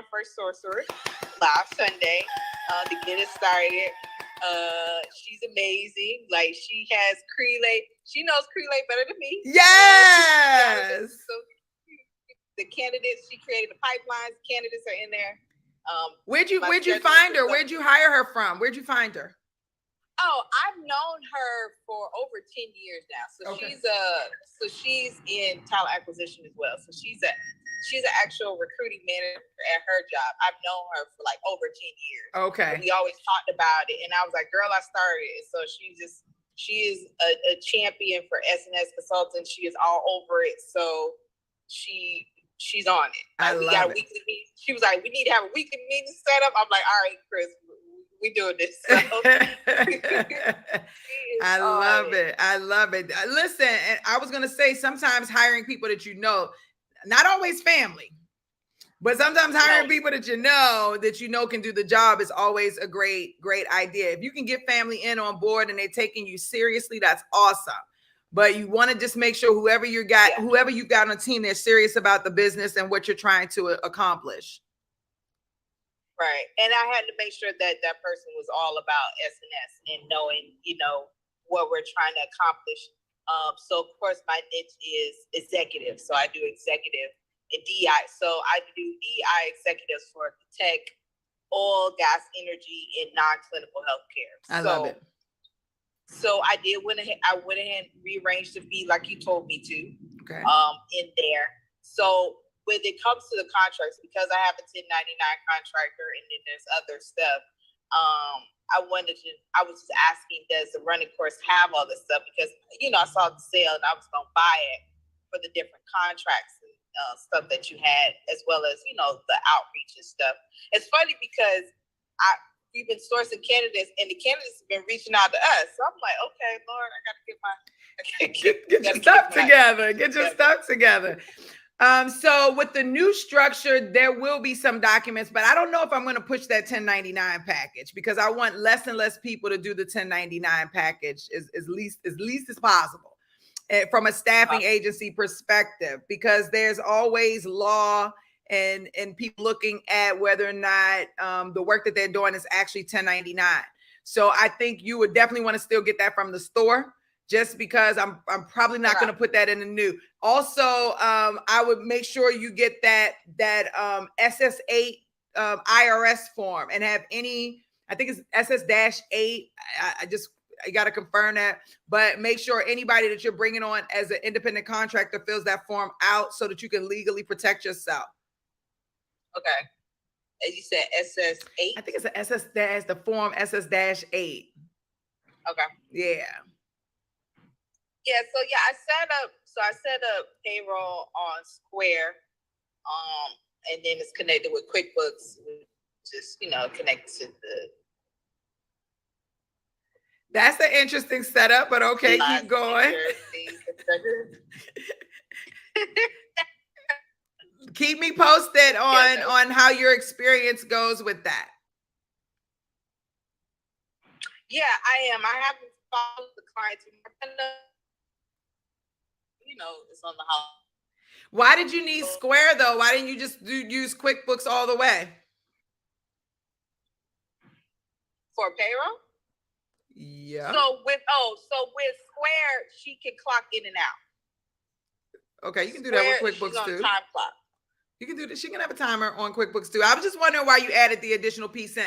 first sorcerer last Sunday to get it started. She's amazing. Like, she has Crelay. She knows Crelay better than me. Yes. So the candidates, she created the pipelines. Candidates are in there. Where'd you find her? Where'd you hire her from? Where'd you find her? Oh, I've known her for over 10 years now. So okay. She's in talent acquisition as well. So she's an actual recruiting manager at her job. I've known her for like over 10 years. Okay. So we always talked about it. And I was like, girl, I started it. So she is a champion for SNS Consultants. She is all over it. So she's on it. Like, we got a weekly meeting. She was like, we need to have a weekly meeting set up. I'm like, all right, Chris, we doing this. So. I love it. I love it. Listen, I was going to say, sometimes hiring people that you know, not always family, but sometimes hiring people that you know can do the job is always a great idea. If you can get family in on board and they're taking you seriously, that's awesome. But you want to just make sure whoever you've got on a team, they're serious about the business and what you're trying to accomplish. Right. And I had to make sure that that person was all about SNS and knowing, what we're trying to accomplish. So, of course, my niche is executive. So I do executive and DI. So I do DI executives for tech, oil, gas, energy, and non-clinical healthcare. I love it. So I went ahead and rearranged the fee like you told me to. Okay. In there. So when it comes to the contracts, because I have a 1099 contractor and then there's other stuff, I was just asking, does the running course have all this stuff? Because, I saw the sale and I was going to buy it for the different contracts and stuff that you had, as well as, the outreach and stuff. It's funny because we've been sourcing candidates and the candidates have been reaching out to us. So I'm like, okay, Lord, I got to get your stuff together. Get your stuff together. So with the new structure, there will be some documents, but I don't know if I'm going to push that 1099 package because I want less and less people to do the 1099 package as least as possible from a staffing agency perspective, because there's always law and people looking at whether or not the work that they're doing is actually 1099. So I think you would definitely want to still get that from the store, just because I'm probably not going to put that in the new. Also, I would make sure you get that SS8 IRS form and have I think it's SS-8. You got to confirm that. But make sure anybody that you're bringing on as an independent contractor fills that form out so that you can legally protect yourself. Okay. As you said, SS8? I think it's the SS dash, the form SS-8. Okay. Yeah. Yeah, so yeah, I set up payroll on Square. And then it's connected with QuickBooks, just connected to the. That's an interesting setup, but okay, keep going. Keep me posted on how your experience goes with that. Yeah, I am. I haven't followed the clients. It's on the house. Why did you need Square though? Why didn't you just use QuickBooks all the way? For payroll? Yeah. So with Square, she can clock in and out. Okay, you can do that with QuickBooks too. Time clock. You can do this. She can have a timer on QuickBooks too. I was just wondering why you added the additional piece in.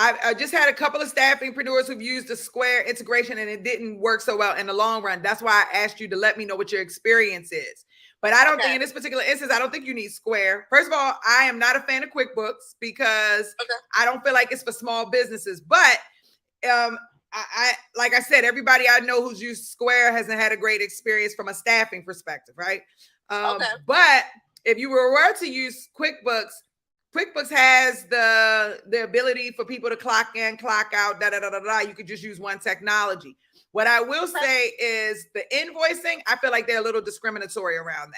I just had a couple of staffingpreneurs who've used the Square integration and it didn't work so well in the long run. That's why I asked you to let me know what your experience is. But I don't think in this particular instance, I don't think you need Square. First of all, I am not a fan of QuickBooks because I don't feel like it's for small businesses. But I like I said, everybody I know who's used Square hasn't had a great experience from a staffing perspective, right? But if you were to use QuickBooks, QuickBooks has the ability for people to clock in, clock out, You could just use one technology. What I will say is the invoicing, I feel like they're a little discriminatory around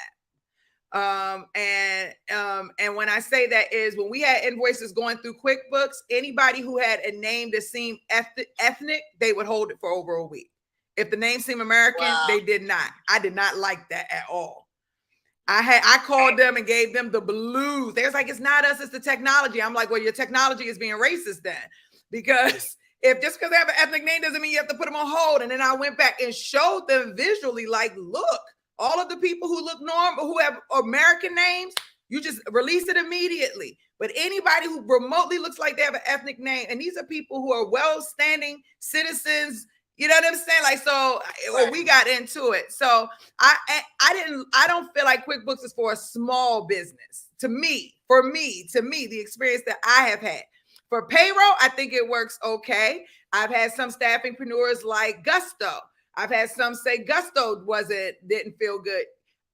that. And when I say that is when we had invoices going through QuickBooks, anybody who had a name that seemed ethnic, they would hold it for over a week. If the name seemed American, they did not. I did not like that at all. I called them and gave them the blues. They was like, it's not us, it's the technology. I'm like, well, your technology is being racist then. Because if just because they have an ethnic name doesn't mean you have to put them on hold. And then I went back and showed them visually, like, look, all of the people who look normal, who have American names, you just release it immediately. But anybody who remotely looks like they have an ethnic name, and these are people who are well-standing citizens, you know what I'm saying? Like, so we got into it. So I don't feel like QuickBooks is for a small business. To me, the experience that I have had. For payroll, I think it works okay. I've had some staffingpreneurs like Gusto. I've had some say Gusto didn't feel good.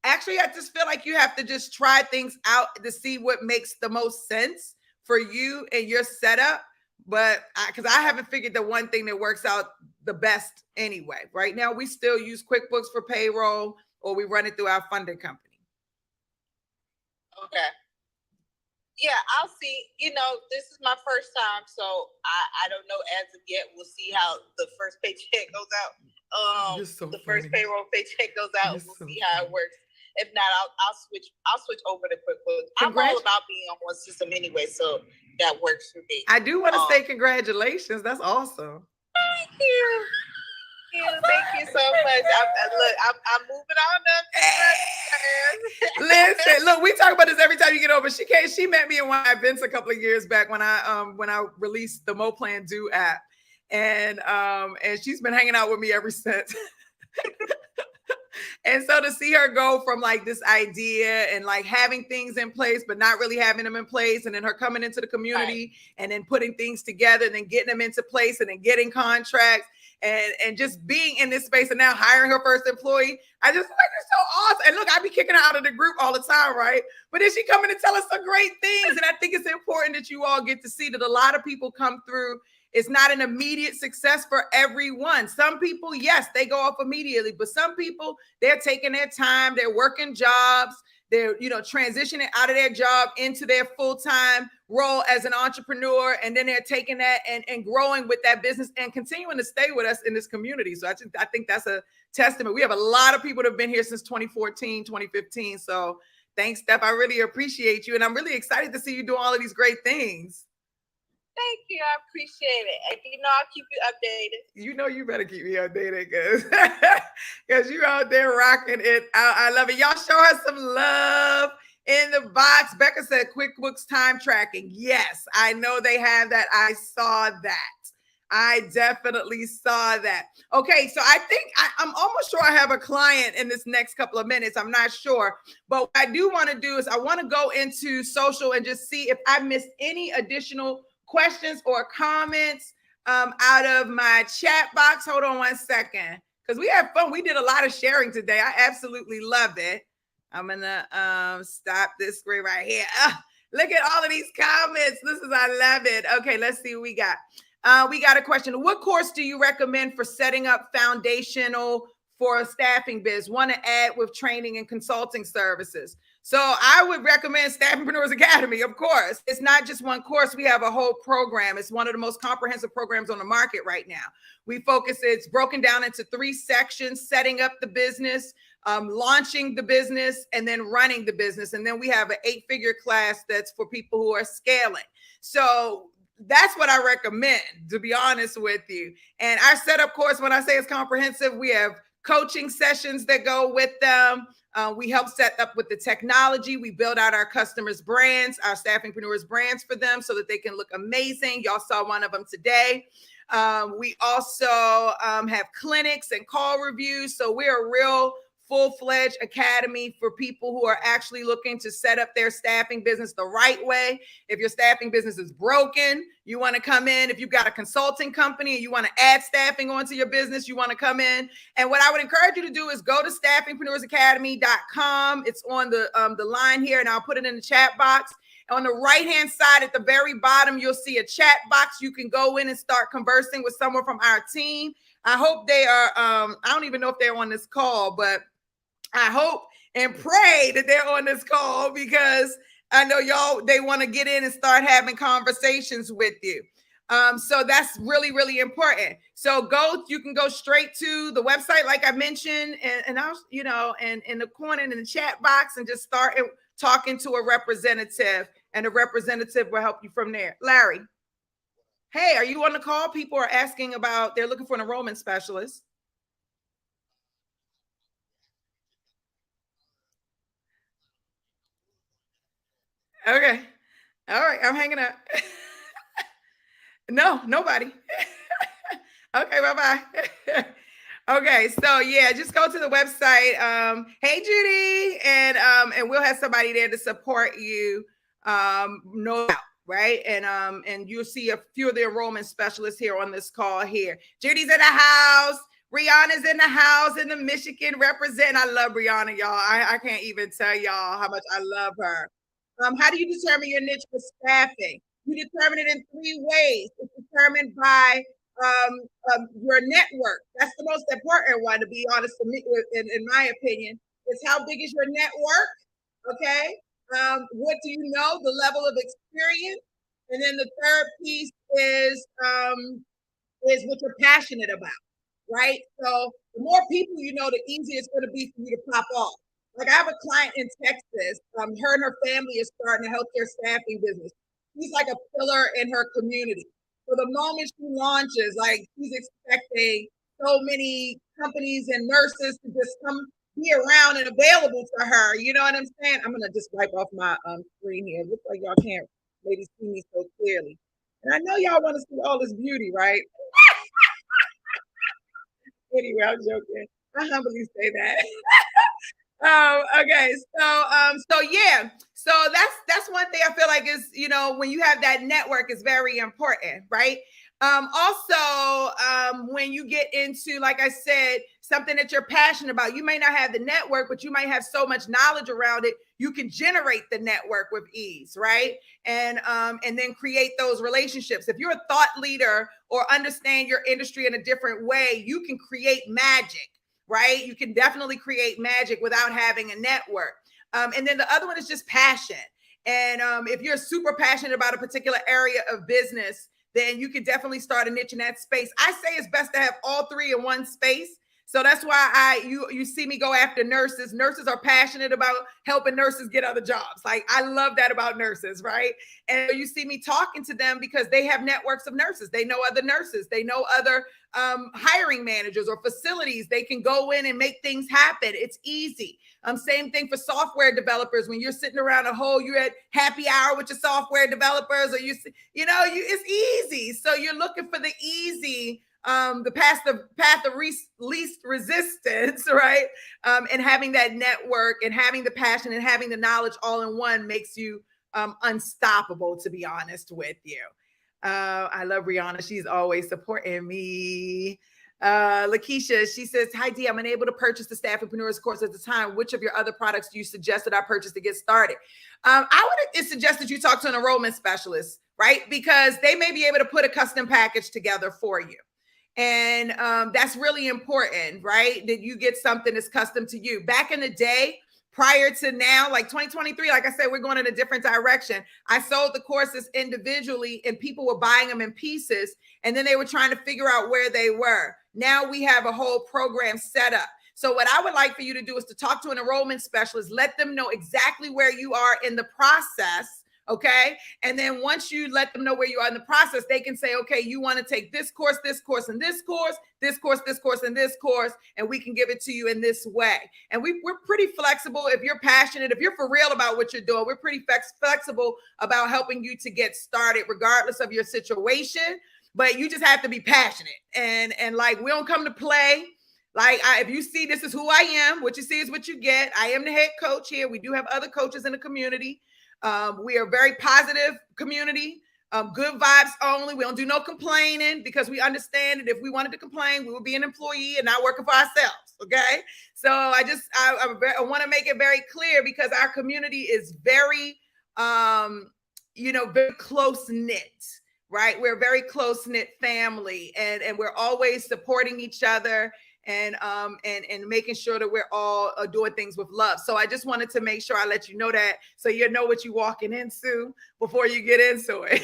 Actually, I just feel like you have to just try things out to see what makes the most sense for you and your setup. But because I haven't figured the one thing that works out the best anyway. Right now, we still use QuickBooks for payroll, or we run it through our funding company. Okay. Yeah, I'll see. This is my first time, so I don't know as of yet. We'll see how the first paycheck goes out. The first payroll paycheck goes out. We'll see how it works. If not, I'll switch over to QuickBooks. I'm all about being on one system anyway, so that works for me. I do want to say congratulations. That's awesome. Thank you. Thank you so much. I'm moving on up. Listen, look, we talk about this every time you get over. She met me in one of my events a couple of years back when I released the MoPlan Do app, and she's been hanging out with me ever since. And so to see her go from like this idea and like having things in place, but not really having them in place, and then her coming into the community and then putting things together and then getting them into place and then getting contracts and just being in this space and now hiring her first employee, I just like it's so awesome. And look, I be kicking her out of the group all the time, right? But then she coming to tell us some great things. And I think it's important that you all get to see that a lot of people come through. It's not an immediate success for everyone. Some people, yes, they go off immediately, but some people, they're taking their time, they're working jobs, they're, transitioning out of their job into their full-time role as an entrepreneur, and then they're taking that and growing with that business and continuing to stay with us in this community. So I think that's a testament. We have a lot of people that have been here since 2014, 2015. So thanks, Steph. I really appreciate you, and I'm really excited to see you do all of these great things. Thank you. I appreciate it. And I'll keep you updated. You better keep me updated because you're out there rocking it out. I love it. Y'all show her some love in the box. Becca said QuickBooks time tracking. Yes, I know they have that. I saw that. I definitely saw that. Okay, so I think I'm almost sure I have a client in this next couple of minutes. I'm not sure. But what I do want to do is I want to go into social and just see if I missed any additional questions or comments out of my chat box. Hold on one second, because we had fun. We did a lot of sharing today. I absolutely loved it. I'm going to stop this screen right here. Look at all of these comments. I love it. Okay, let's see what we got. We got a question. What course do you recommend for setting up foundational for a staffing biz? Want to add with training and consulting services? So I would recommend Staffingpreneurs Academy, of course. It's not just one course. We have a whole program. It's one of the most comprehensive programs on the market right now. It's broken down into 3 sections: setting up the business, launching the business, and then running the business. And then we have an 8-figure class that's for people who are scaling. So that's what I recommend, to be honest with you. And our setup course, when I say it's comprehensive, we have coaching sessions that go with them. We help set up with the technology. We build out our customers' brands, our Staffingpreneurs brands for them so that they can look amazing. Y'all saw one of them today. We also have clinics and call reviews. So we're a real full-fledged academy for people who are actually looking to set up their staffing business the right way. If your staffing business is broken, you want to come in. If you've got a consulting company and you want to add staffing onto your business, you want to come in. And what I would encourage you to do is go to staffingpreneursacademy.com. It's on the line here, and I'll put it in the chat box. On the right-hand side at the very bottom, you'll see a chat box. You can go in and start conversing with someone from our team. I hope they are, I don't even know if they're on this call, but I hope and pray that they're on this call, because I know they want to get in and start having conversations with you. So that's really, really important. So you can go straight to the website, like I mentioned, and I'll, and in the corner in the chat box, and just start talking to a representative, and a representative will help you from there. Larry, hey, are you on the call? People are asking they're looking for an enrollment specialist. Okay. All right. I'm hanging up. No, nobody. Okay. Bye-bye. Okay. So yeah, just go to the website. Hey, Judy, and we'll have somebody there to support you. No doubt. Right. And you'll see a few of the enrollment specialists here on this call here. Judy's in the house. Rihanna's in the house, in the Michigan represent. I love Rihanna, y'all. I can't even tell y'all how much I love her. How do you determine your niche for staffing? You determine it in 3 ways. It's determined by your network. That's the most important one, to be honest, to me, in my opinion. Is how big is your network? Okay. What do you know? The level of experience. And then the third piece is what you're passionate about, right? So the more people you know, the easier it's going to be for you to pop off. Like I have a client in Texas. Her and her family is starting a healthcare staffing business. She's like a pillar in her community. So the moment she launches, like she's expecting so many companies and nurses to just come be around and available to her. You know what I'm saying? I'm gonna just wipe off my screen here. It looks like y'all can't maybe see me so clearly. And I know y'all want to see all this beauty, right? Anyway, I'm joking. I humbly say that. Okay, so yeah, so that's one thing I feel like is, when you have that network is very important, right? Also, when you get into, like I said, something that you're passionate about, you may not have the network, but you might have so much knowledge around it, you can generate the network with ease, right? And then create those relationships. If you're a thought leader or understand your industry in a different way, you can create magic, right? You can definitely create magic without having a network. And then the other one is just passion. And if you're super passionate about a particular area of business, then you can definitely start a niche in that space. I say it's best to have all 3 in one space. So that's why you see me go after nurses. Nurses are passionate about helping nurses get other jobs. Like, I love that about nurses, right? And you see me talking to them because they have networks of nurses. They know other nurses. They know other hiring managers or facilities. They can go in and make things happen. It's easy. Same thing for software developers. When you're sitting around you're at happy hour with your software developers, or it's easy. So you're looking for the easy, the path of least resistance, right? And having that network and having the passion and having the knowledge all in one makes you unstoppable, to be honest with you. I love Rihanna. She's always supporting me. Lakeisha, she says, hi D, I'm unable to purchase the Staffingpreneurs course at the time. Which of your other products do you suggest that I purchase to get started? I would suggest that you talk to an enrollment specialist, right? Because they may be able to put a custom package together for you. And that's really important, right? That you get something that's custom to you. Back in the day, prior to now, like 2023, like I said, we're going in a different direction. I sold the courses individually and people were buying them in pieces, and then they were trying to figure out where they were. Now we have a whole program set up. So what I would like for you to do is to talk to an enrollment specialist, let them know exactly where you are in the process. Okay. And then once you let them know where you are in the process, they can say, okay, you want to take this course, and this course, this course, and this course, and we can give it to you in this way. And we're pretty flexible. If you're passionate, if you're for real about what you're doing, we're pretty flexible about helping you to get started, regardless of your situation. But you just have to be passionate. And like, we don't come to play. Like, if you see this is who I am, what you see is what you get. I am the head coach here. We do have other coaches in the community. We are a very positive community, good vibes only. We don't do no complaining, because we understand that if we wanted to complain, we would be an employee and not working for ourselves. Okay. So I want to make it very clear, because our community is very, very close knit, right? We're a very close knit family, and we're always supporting each other. And making sure that we're all doing things with love. So I just wanted to make sure I let you know that, so you know what you're walking into before you get into it.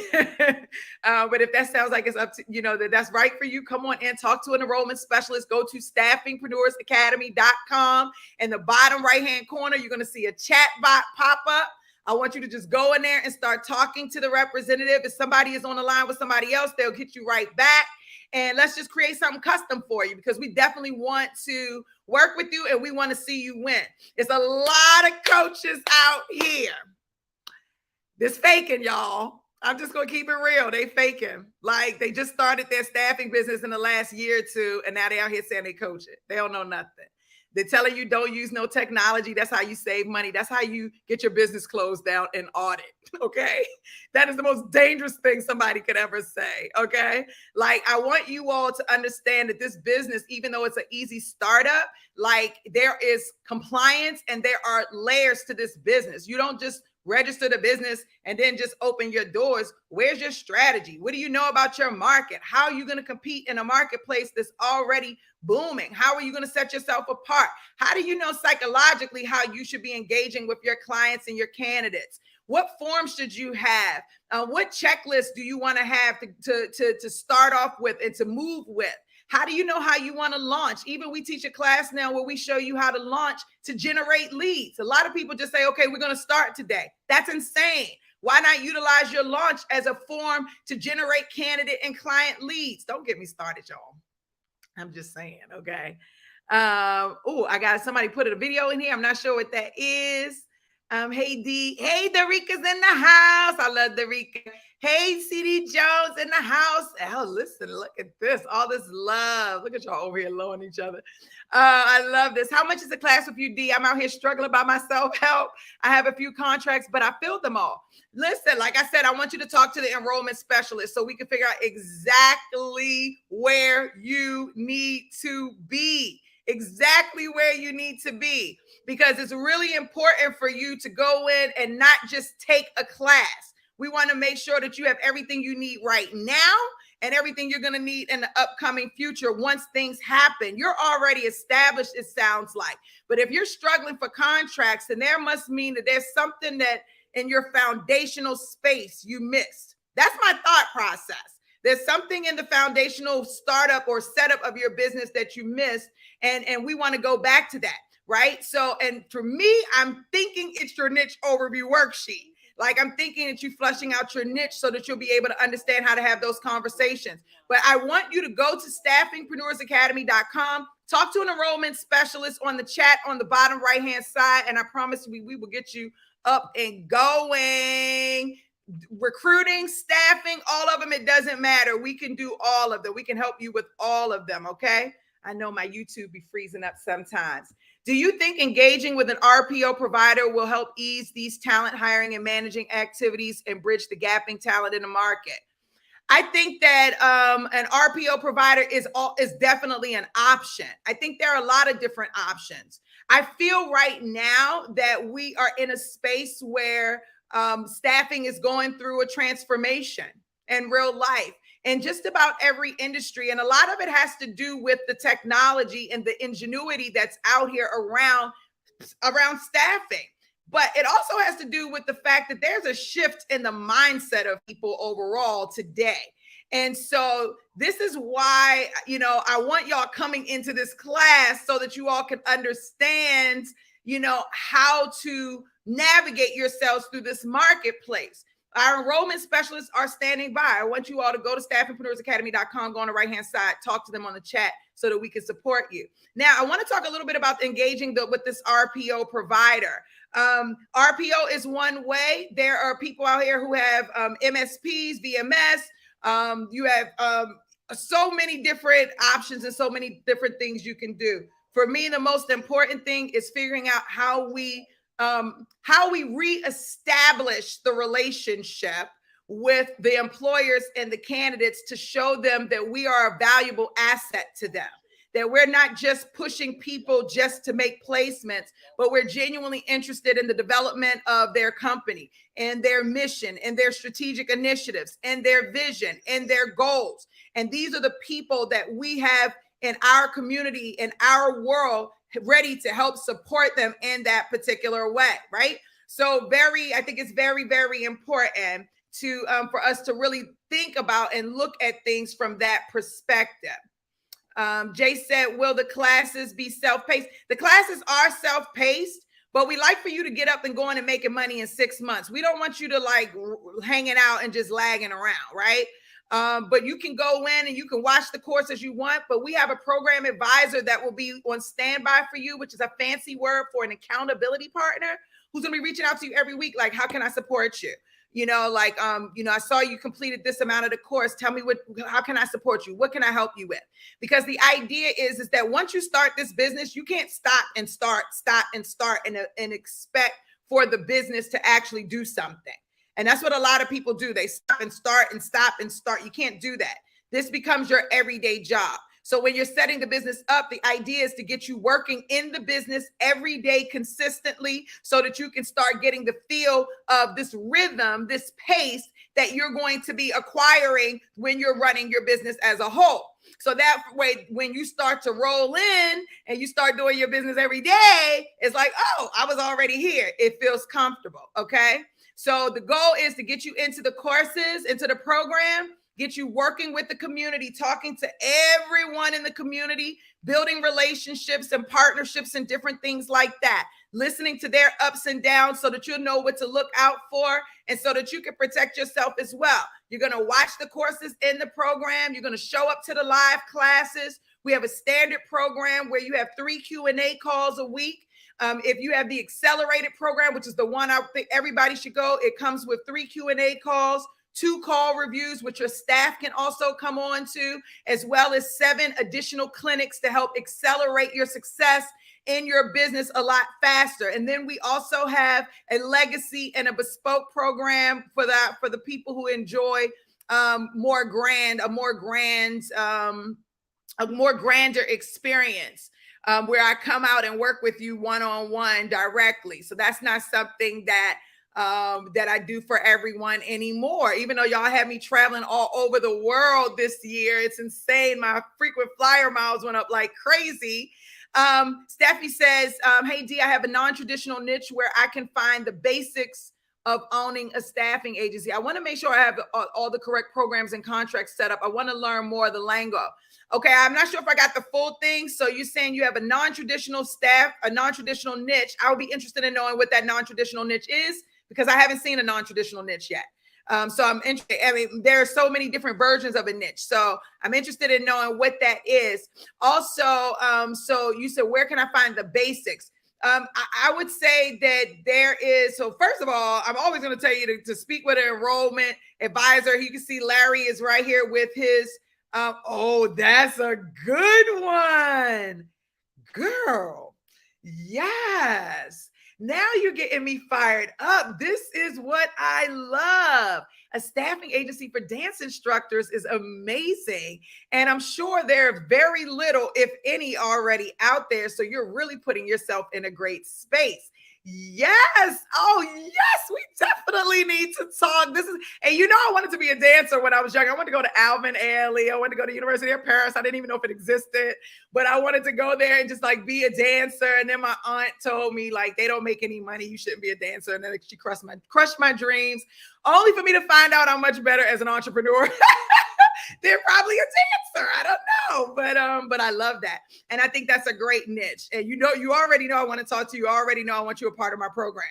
But if that sounds like it's up to, that that's right for you, come on and talk to an enrollment specialist. Go to staffingpreneursacademy.com. In the bottom right-hand corner, you're going to see a chat bot pop up. I want you to just go in there and start talking to the representative. If somebody is on the line with somebody else, they'll get you right back. And let's just create something custom for you, because we definitely want to work with you and we want to see you win. There's a lot of coaches out here. This faking, y'all. I'm just going to keep it real. They faking. Like, they just started their staffing business in the last year or two, and now they out here saying they coach it. They don't know nothing. They're telling you don't use no technology. That's how you save money. That's how you get your business closed down and audit. Okay. That is the most dangerous thing somebody could ever say. Okay. Like, I want you all to understand that this business, even though it's an easy startup, like, there is compliance and there are layers to this business. You don't just register the business and then just open your doors. Where's your strategy? What do you know about your market? How are you going to compete in a marketplace that's already booming? How are you going to set yourself apart? How do you know psychologically how you should be engaging with your clients and your candidates? What forms should you have? What checklist do you want to have to start off with and to move with? How do you know how you want to launch? Even we teach a class now where we show you how to launch to generate leads. A lot of people just say, okay, we're going to start today. That's insane. Why not utilize your launch as a form to generate candidate and client leads? Don't get me started, y'all. I'm just saying, okay. I got somebody put a video in here. I'm not sure what that is. Hey D, hey, Darika's in the house. I love Darika. Hey, CD Jones in the house. Oh, listen, look at this. All this love. Look at y'all over here loving each other. I love this. How much is the class with you, D? I'm out here struggling by myself. Help. I have a few contracts, but I filled them all. Listen, like I said, I want you to talk to the enrollment specialist so we can figure out exactly where you need to be. Exactly where you need to be, because it's really important for you to go in and not just take a class. We want to make sure that you have everything you need right now and everything you're going to need in the upcoming future once things happen. You're already established, it sounds like. But if you're struggling for contracts, then there must mean that there's something that in your foundational space you missed. That's my thought process. There's something in the foundational startup or setup of your business that you missed, and we want to go back to that, right? So, and for me, I'm thinking it's your niche overview worksheet. Like, I'm thinking that you flushing out your niche so that you'll be able to understand how to have those conversations. But I want you to go to staffingpreneursacademy.com, talk to an enrollment specialist on the chat on the bottom right-hand side, and I promise you, we will get you up and going. Recruiting, staffing, all of them, it doesn't matter. We can do all of them. We can help you with all of them, okay? I know my YouTube be freezing up sometimes. Do you think engaging with an RPO provider will help ease these talent hiring and managing activities and bridge the gapping talent in the market? I think that an RPO provider is definitely an option. I think there are a lot of different options. I feel right now that we are in a space where staffing is going through a transformation in real life in just about every industry. And a lot of it has to do with the technology and the ingenuity that's out here around staffing. But it also has to do with the fact that there's a shift in the mindset of people overall today. And so this is why, I want y'all coming into this class so that you all can understand, how to navigate yourselves through this marketplace. Our enrollment specialists are standing by. I want you all to go to staffingpreneursacademy.com, go on the right-hand side, talk to them on the chat so that we can support you. Now, I want to talk a little bit about engaging with this RPO provider. RPO is one way. There are people out here who have MSPs, VMS. You have so many different options and so many different things you can do. For me, the most important thing is figuring out how we reestablish the relationship with the employers and the candidates to show them that we are a valuable asset to them, that we're not just pushing people just to make placements, but we're genuinely interested in the development of their company and their mission and their strategic initiatives and their vision and their goals. And these are the people that we have in our community, in our world, ready to help support them in that particular way, right? So I think it's very, very important to for us to really think about and look at things from that perspective. Jay said, will the classes be self-paced? The classes are self-paced, but we like for you to get up and going and making money in 6 months. We don't want you to like hanging out and just lagging around, right? But you can go in and you can watch the course as you want, but we have a program advisor that will be on standby for you, which is a fancy word for an accountability partner who's going to be reaching out to you every week. Like, how can I support you? I saw you completed this amount of the course. Tell me how can I support you? What can I help you with? Because the idea is that once you start this business, you can't stop and start and expect for the business to actually do something. And that's what a lot of people do. They stop and start and stop and start. You can't do that. This becomes your everyday job. So when you're setting the business up, the idea is to get you working in the business every day consistently so that you can start getting the feel of this rhythm, this pace that you're going to be acquiring when you're running your business as a whole. So that way, when you start to roll in and you start doing your business every day, it's like, oh, I was already here. It feels comfortable, okay? So the goal is to get you into the courses, into the program, get you working with the community, talking to everyone in the community, building relationships and partnerships and different things like that, listening to their ups and downs so that you'll know what to look out for and so that you can protect yourself as well. You're going to watch the courses in the program. You're going to show up to the live classes. We have a standard program where you have 3 Q&A calls a week. If you have the accelerated program, which is the one I think everybody should go, it comes with 3 Q&A calls, 2 call reviews, which your staff can also come on to, as well as 7 additional clinics to help accelerate your success in your business a lot faster. And then we also have a legacy and a bespoke program for the people who enjoy a more grander experience. Where I come out and work with you one-on-one directly. So that's not something that I do for everyone anymore. Even though y'all have me traveling all over the world this year, it's insane. My frequent flyer miles went up like crazy. Steffi says, hey, D, I have a non-traditional niche where I can find the basics of owning a staffing agency. I want to make sure I have all the correct programs and contracts set up. I want to learn more of the lingo. Okay, I'm not sure if I got the full thing. So you're saying you have a non-traditional staff, a non-traditional niche. I would be interested in knowing what that non-traditional niche is because I haven't seen a non-traditional niche yet. So I'm interested. I mean, there are so many different versions of a niche. So I'm interested in knowing what that is. Also, so you said, where can I find the basics? I would say that there is, so first of all, I'm always going to tell you to speak with an enrollment advisor. You can see Larry is right here with his, oh, that's a good one. Girl, yes. Now you're getting me fired up. This is what I love. A staffing agency for dance instructors is amazing. And I'm sure there are very little, if any, already out there. So you're really putting yourself in a great space. Yes. Oh, yes. We definitely need to talk. This is, and you know, I wanted to be a dancer when I was young. I wanted to go to Alvin Ailey. I wanted to go to University of Paris. I didn't even know if it existed, but I wanted to go there and just like be a dancer. And then my aunt told me like, they don't make any money. You shouldn't be a dancer. And then she crushed my dreams, only for me to find out I'm much better as an entrepreneur. They're probably a dancer. I don't know, but I love that. And I think that's a great niche. And you already know I want to talk to you. You already know I want you a part of my program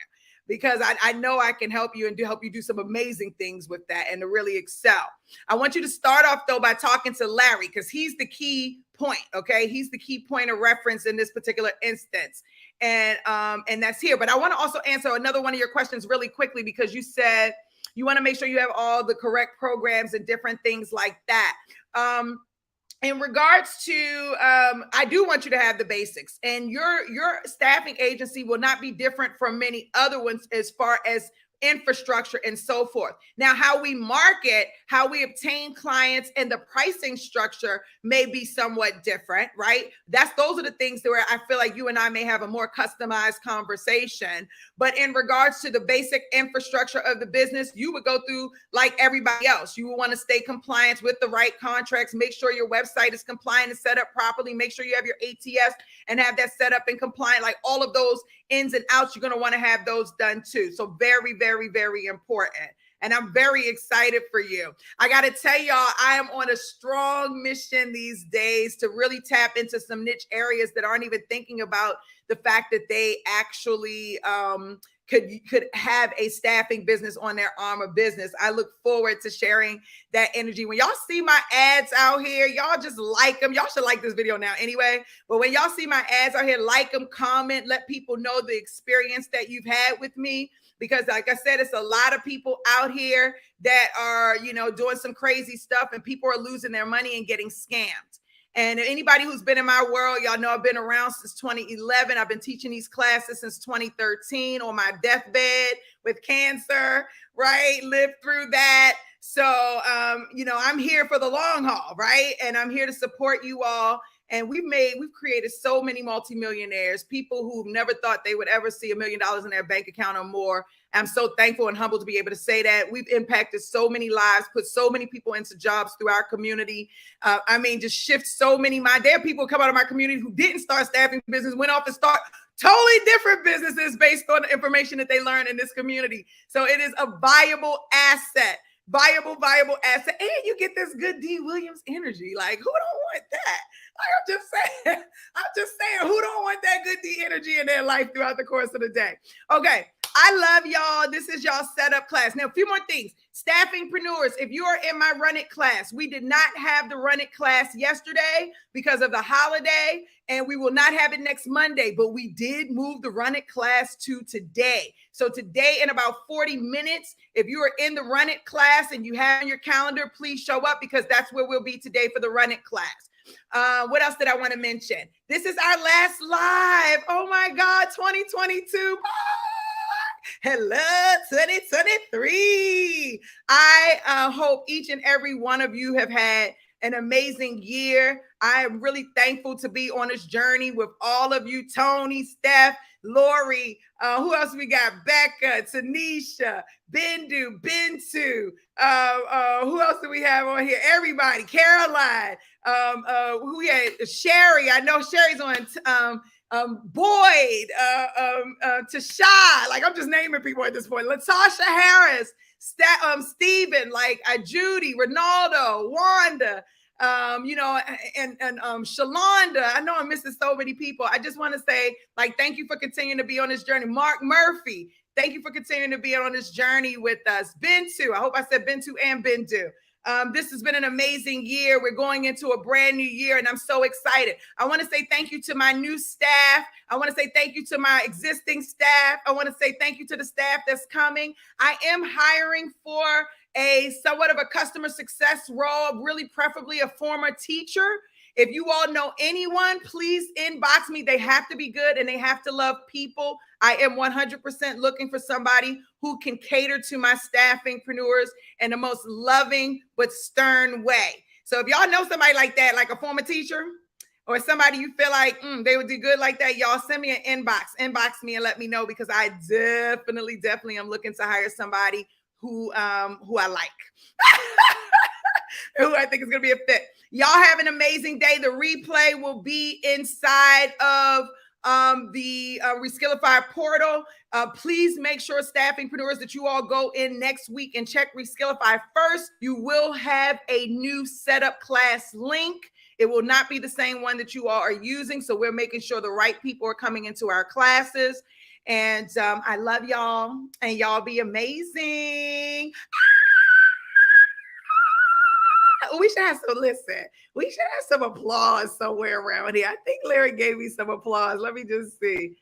because I know I can help you and help you do some amazing things with that and to really excel. I want you to start off though by talking to Larry because he's the key point. Okay. He's the key point of reference in this particular instance. And that's here. But I want to also answer another one of your questions really quickly because you said, you want to make sure you have all the correct programs and different things like that. In regards to, I do want you to have the basics, and your staffing agency will not be different from many other ones as far as infrastructure and so forth. Now, how we market, how we obtain clients, and the pricing structure may be somewhat different, right? Those are the things where I feel like you and I may have a more customized conversation. But in regards to the basic infrastructure of the business, you would go through like everybody else. You will want to stay compliant with the right contracts, make sure your website is compliant and set up properly, make sure you have your ATS and have that set up and compliant, like all of those ins and outs, you're going to want to have those done too. So very, very, very important. And I'm very excited for you. I got to tell y'all, I am on a strong mission these days to really tap into some niche areas that aren't even thinking about the fact that they actually could have a staffing business on their arm of business. I look forward to sharing that energy. When y'all see my ads out here, y'all just like them. Y'all should like this video now anyway. But when y'all see my ads out here, like them, comment, let people know the experience that you've had with me. Because like I said, it's a lot of people out here that are, doing some crazy stuff and people are losing their money and getting scammed. And anybody who's been in my world, y'all know I've been around since 2011. I've been teaching these classes since 2013 on my deathbed with cancer, right? Lived through that. So, I'm here for the long haul, right? And I'm here to support you all. And we've created so many multimillionaires, people who never thought they would ever see $1 million in their bank account or more. I'm so thankful and humbled to be able to say that. We've impacted so many lives, put so many people into jobs through our community. Just shift so many minds. There are people who come out of my community who didn't start staffing business, went off and start totally different businesses based on the information that they learned in this community. So it is a viable asset. Viable asset. And you get this good D. Williams energy. Like, who don't want that? Like, I'm just saying, who don't want that good D energy in their life throughout the course of the day? Okay. I love y'all. This is y'all setup class. Now, a few more things. Staffingpreneurs, if you are in my Run It class, we did not have the Run It class yesterday because of the holiday, and we will not have it next Monday, but we did move the Run It class to today. So today in about 40 minutes, if you are in the Run It class and you have on your calendar, please show up because that's where we'll be today for the Run It class. What else did I want to mention? This is our last live. Oh my God, 2022. Hello, 2023. I hope each and every one of you have had an amazing year. I am really thankful to be on this journey with all of you, Tony, Steph, Lori, who else we got? Becca, Tanisha, Bendu, Bentu. Who else do we have on here? Everybody, Caroline, who we had? Sherry. I know Sherry's on Boyd, Tasha, like I'm just naming people at this point. Latasha Harris, Stephen, like Judy, Ronaldo, Wanda, and Shalonda. I know I'm missing so many people. I just want to say, like, thank you for continuing to be on this journey. Mark Murphy, thank you for continuing to be on this journey with us. Bendu, I hope I said Bendu and Bendu. This has been an amazing year. We're going into a brand new year, and I'm so excited. I want to say thank you to my new staff. I want to say thank you to my existing staff. I want to say thank you to the staff that's coming. I am hiring for a somewhat of a customer success role, really preferably a former teacher. If you all know anyone, please inbox me. They have to be good and they have to love people. I am 100% looking for somebody who can cater to my staffingpreneurs in the most loving but stern way. So if y'all know somebody like that, like a former teacher or somebody you feel like they would do good like that, y'all send me an inbox me and let me know, because I definitely am looking to hire somebody who I like, who I think is going to be a fit. Y'all have an amazing day. The replay will be inside of the Reskillify portal. Please make sure, staffingpreneurs, that you all go in next week and check Reskillify first. You will have a new setup class link. It will not be the same one that you all are using. So we're making sure the right people are coming into our classes. And I love y'all, and y'all be amazing. We should have some applause somewhere around here. I think Larry gave me some applause. Let me just see.